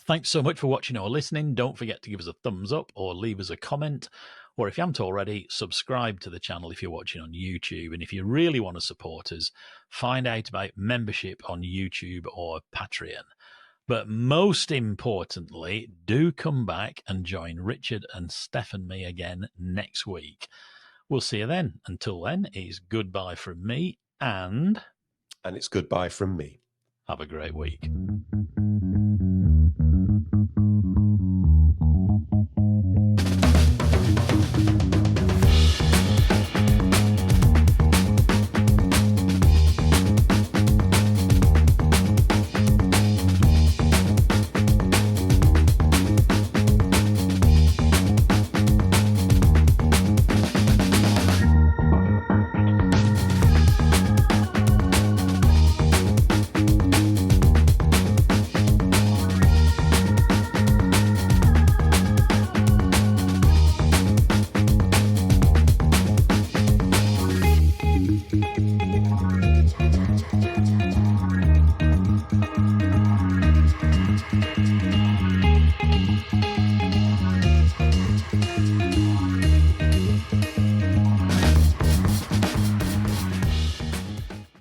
Thanks so much for watching or listening. Don't forget to give us a thumbs up or leave us a comment Or if you haven't already, subscribe to the channel if you're watching on YouTube. And if you really want to support us, find out about membership on YouTube or Patreon. But most importantly, do come back and join Richard and Steph and me again next week. We'll see you then. Until then, it's goodbye from me and it's goodbye from me. have a great week.